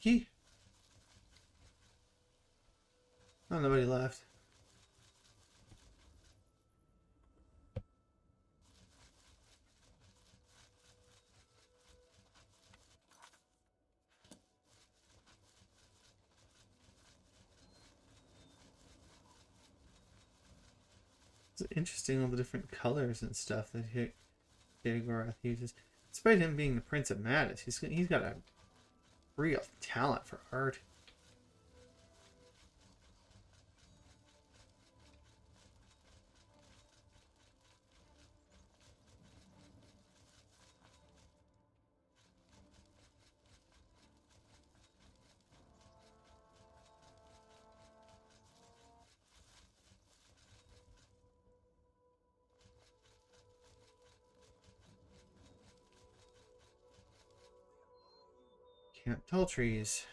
Key. Oh, nobody left. It's interesting, all the different colors and stuff that Sheogorath uses. Despite him being the Prince of Madness, he's got a real talent for art. Can't tell trees.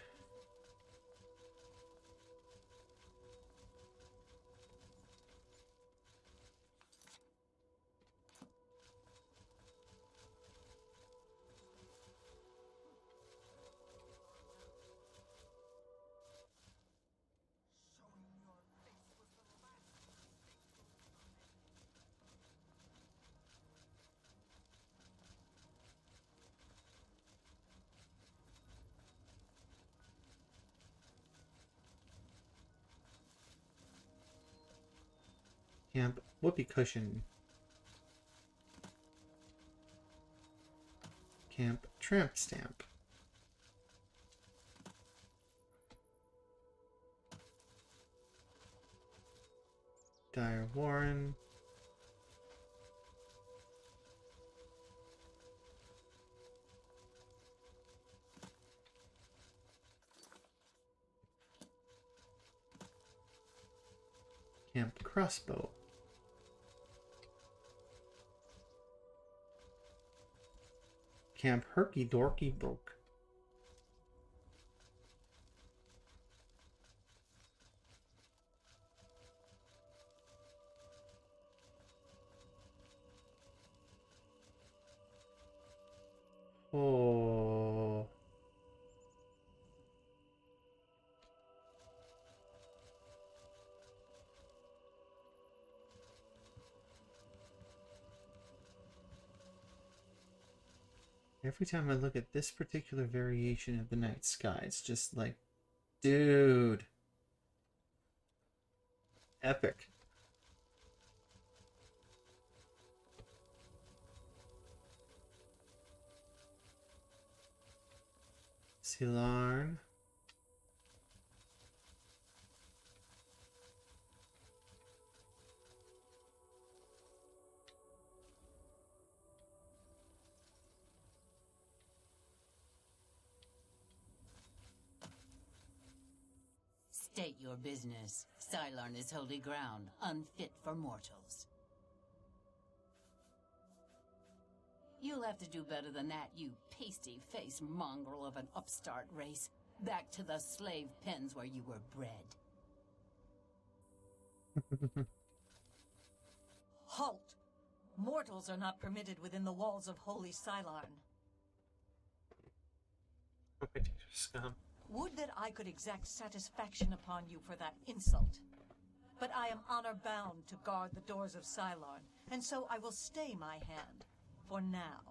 Camp Whoopee Cushion. Camp Tramp Stamp. Dire Warren. Camp Crossbow. Camp Herky Dorky Broke. Oh. Every time I look at this particular variation of the night sky, it's just like, dude. Epic. Silarn. State your business. Silarn is holy ground, unfit for mortals. You'll have to do better than that, you pasty-faced mongrel of an upstart race. Back to the slave pens where you were bred. Halt! Mortals are not permitted within the walls of Holy Silarn. Scum. Would that I could exact satisfaction upon you for that insult. But I am honor-bound to guard the doors of Silarn, and so I will stay my hand, for now.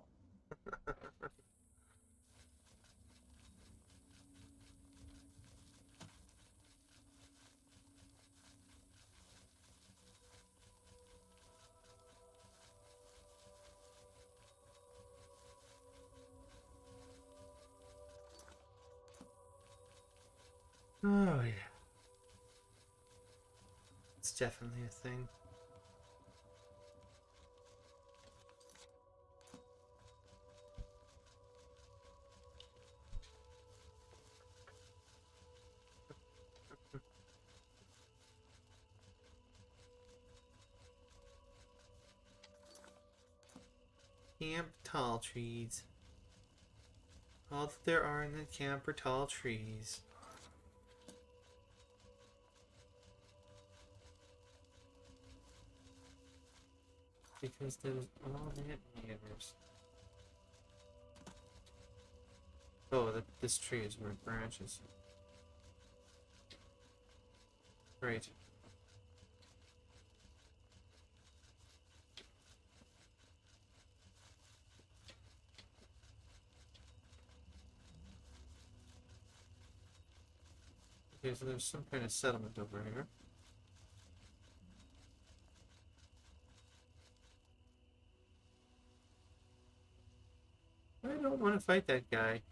Oh, yeah. It's definitely a thing. Camp tall trees. All that there are in the camp are tall trees. Because there's all that matters. Oh, this tree is where it branches. Right. Okay, so there's some kind of settlement over here. I don't want to fight that guy.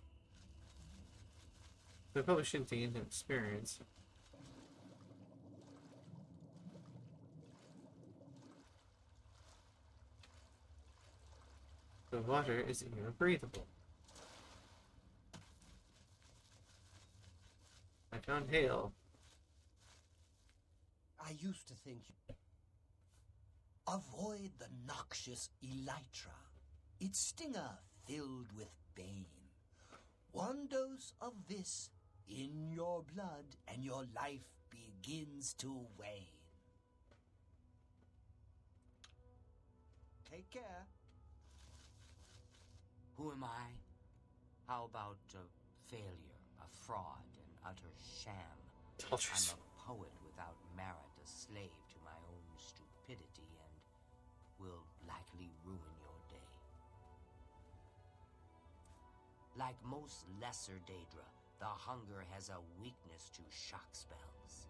I probably shouldn't gain him experience. The water is breathable. I found hail. I used to think... Avoid the noxious elytra. Its stinger filled with bane. One dose of this in your blood, and your life begins to wane. Take care. Who am I? How about a failure, a fraud, an utter sham? I'm a poet without merit, a slave to my own stupidity, and will likely ruin your day. Like most lesser Daedra, the hunger has a weakness to shock spells.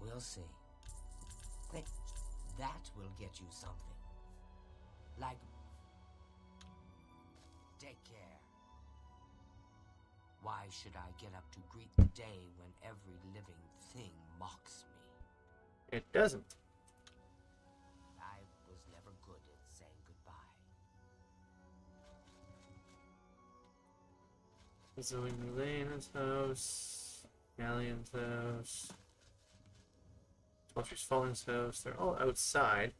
We'll see. Quick, that will get you something. Like... Take care. Why should I get up to greet the day when every living thing mocks me? It doesn't. I was never good at saying goodbye. Zoe Melena's house, Galleon's house, Walter's Falling's house. They're all outside.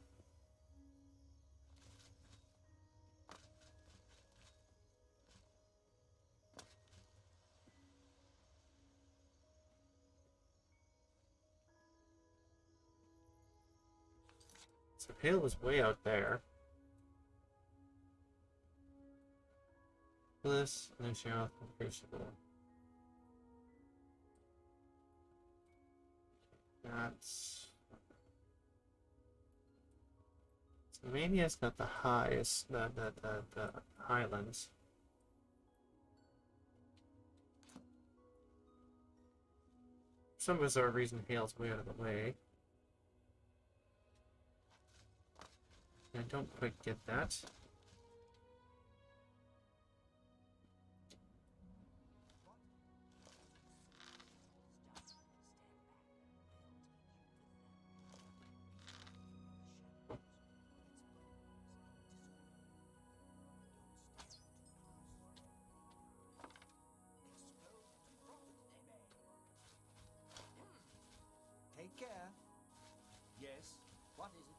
So Hale is way out there. This, and then Sheriff and Crucible. That's... So Mania's got the highest, the Highlands. For some bizarre reason, Hale's way out of the way. I don't quite get that. Take care. Yes. What is it?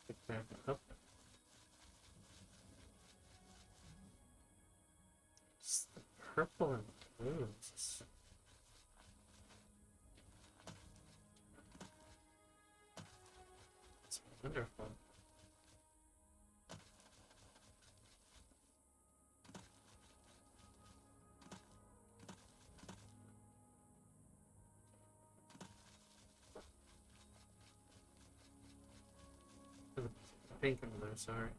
Pick back up. It's the purple and blue. It's wonderful. Pink and blue, sorry.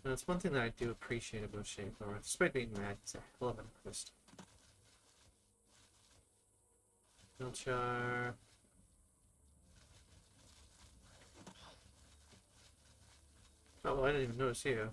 And that's one thing that I do appreciate about Shane Thorne. Despite being mad, he's a hell of an artist. Milchar. Oh, well, I didn't even notice you.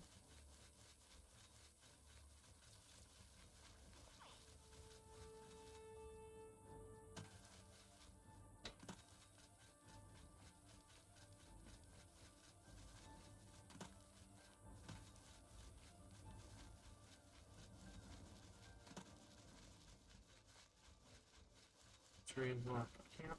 Dream Walk Camp.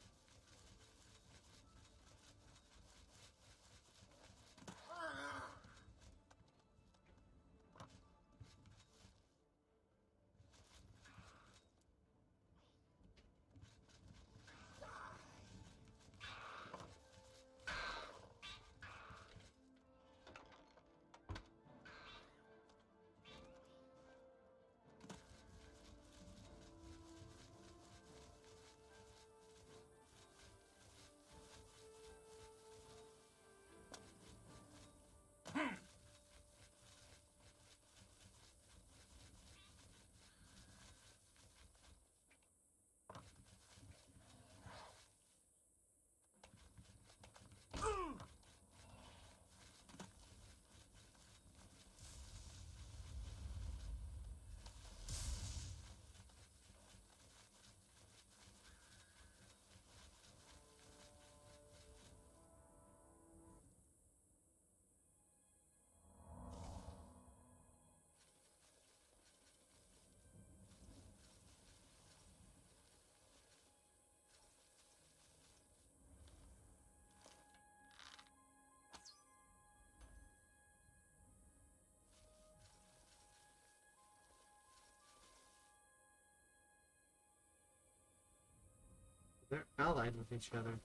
They're allied with each other.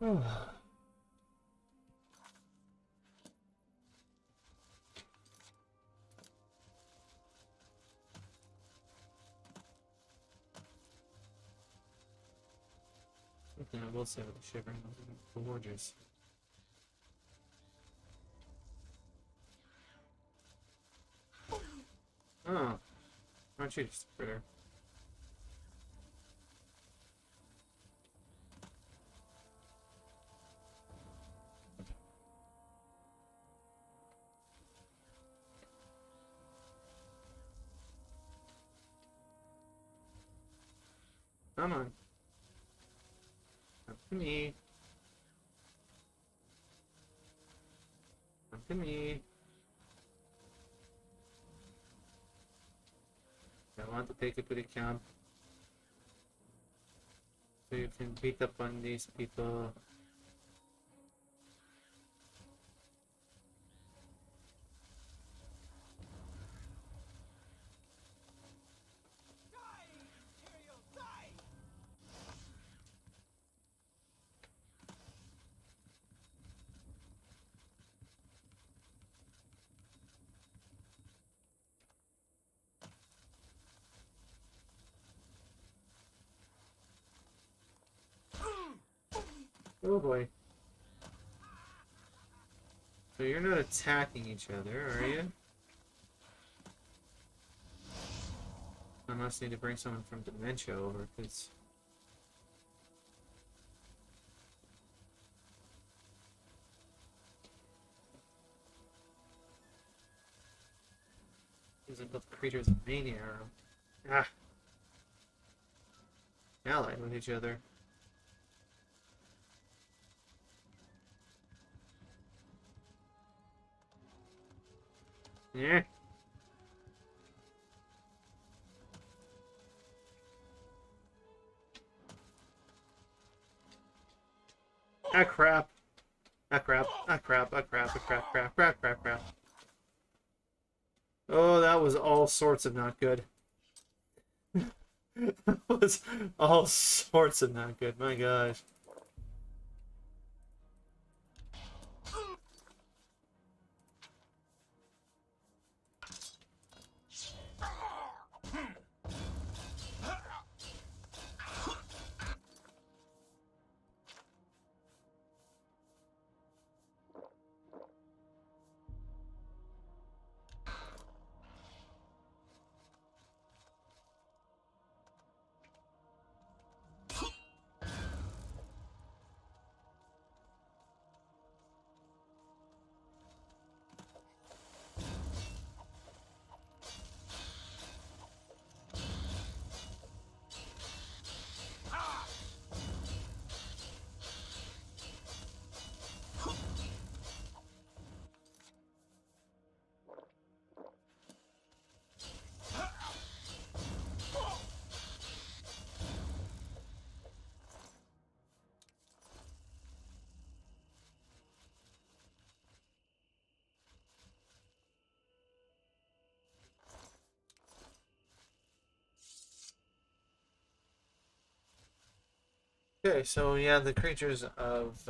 Something I will say with the Shivering was gorgeous. Oh, aren't you just a critter? Come on. Come to me. Come to me. I want to take it to the camp. So you can beat up on these people. Oh boy. So you're not attacking each other, are you? I must need to bring someone from Dementia over, because... these are both creatures of mania are... allied with each other. Yeah. Ah crap. Ah crap. Ah crap. Ah crap. Ah crap. Crap. Crap. Crap. Crap. Oh, that was all sorts of not good. That was all sorts of not good. My gosh. Okay, so yeah, the creatures of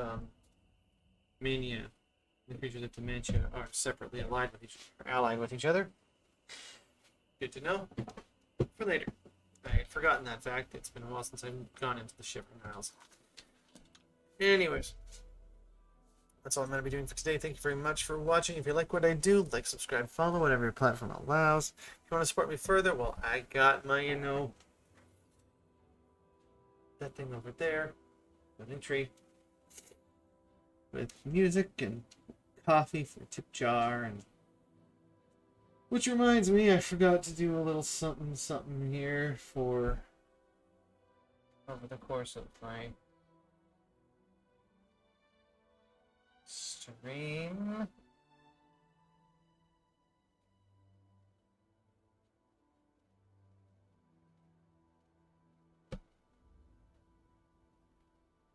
mania, the creatures of dementia are separately allied with allied with each other. Good to know for later. I had forgotten that fact. It's been a while since I've gone into the Shivering Isles. Anyways, that's all I'm going to be doing for today. Thank you very much for watching. If you like what I do, like, subscribe, follow, whatever your platform allows. If you want to support me further, well, I got my, that thing over there, an tree, with music and coffee for a tip jar, and which reminds me, I forgot to do a little something here for over the course of my stream.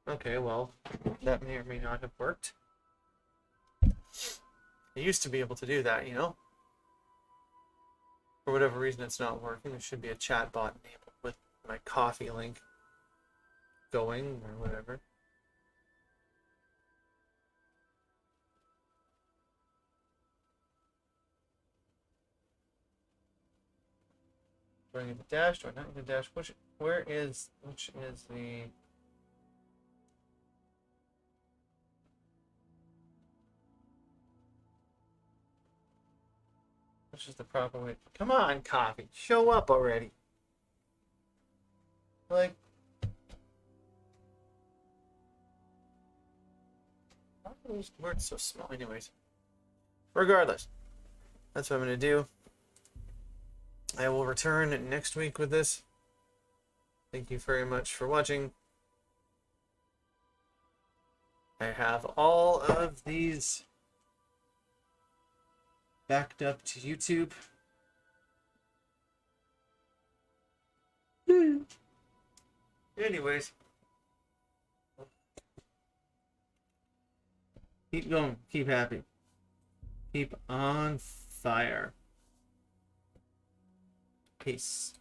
Okay, well, that may or may not have worked. I used to be able to do that, For whatever reason, it's not working. There should be a chat bot enabled with my coffee link going or whatever. Do I need the dash? Do I not need the dash? Which is the... Which is the proper way? Come on, coffee. Show up already. Like... Why are these words so small anyways? Regardless. That's what I'm going to do. I will return next week with this. Thank you very much for watching. I have all of these backed up to YouTube. Anyways. Keep going. Keep happy. Keep on fire. Peace.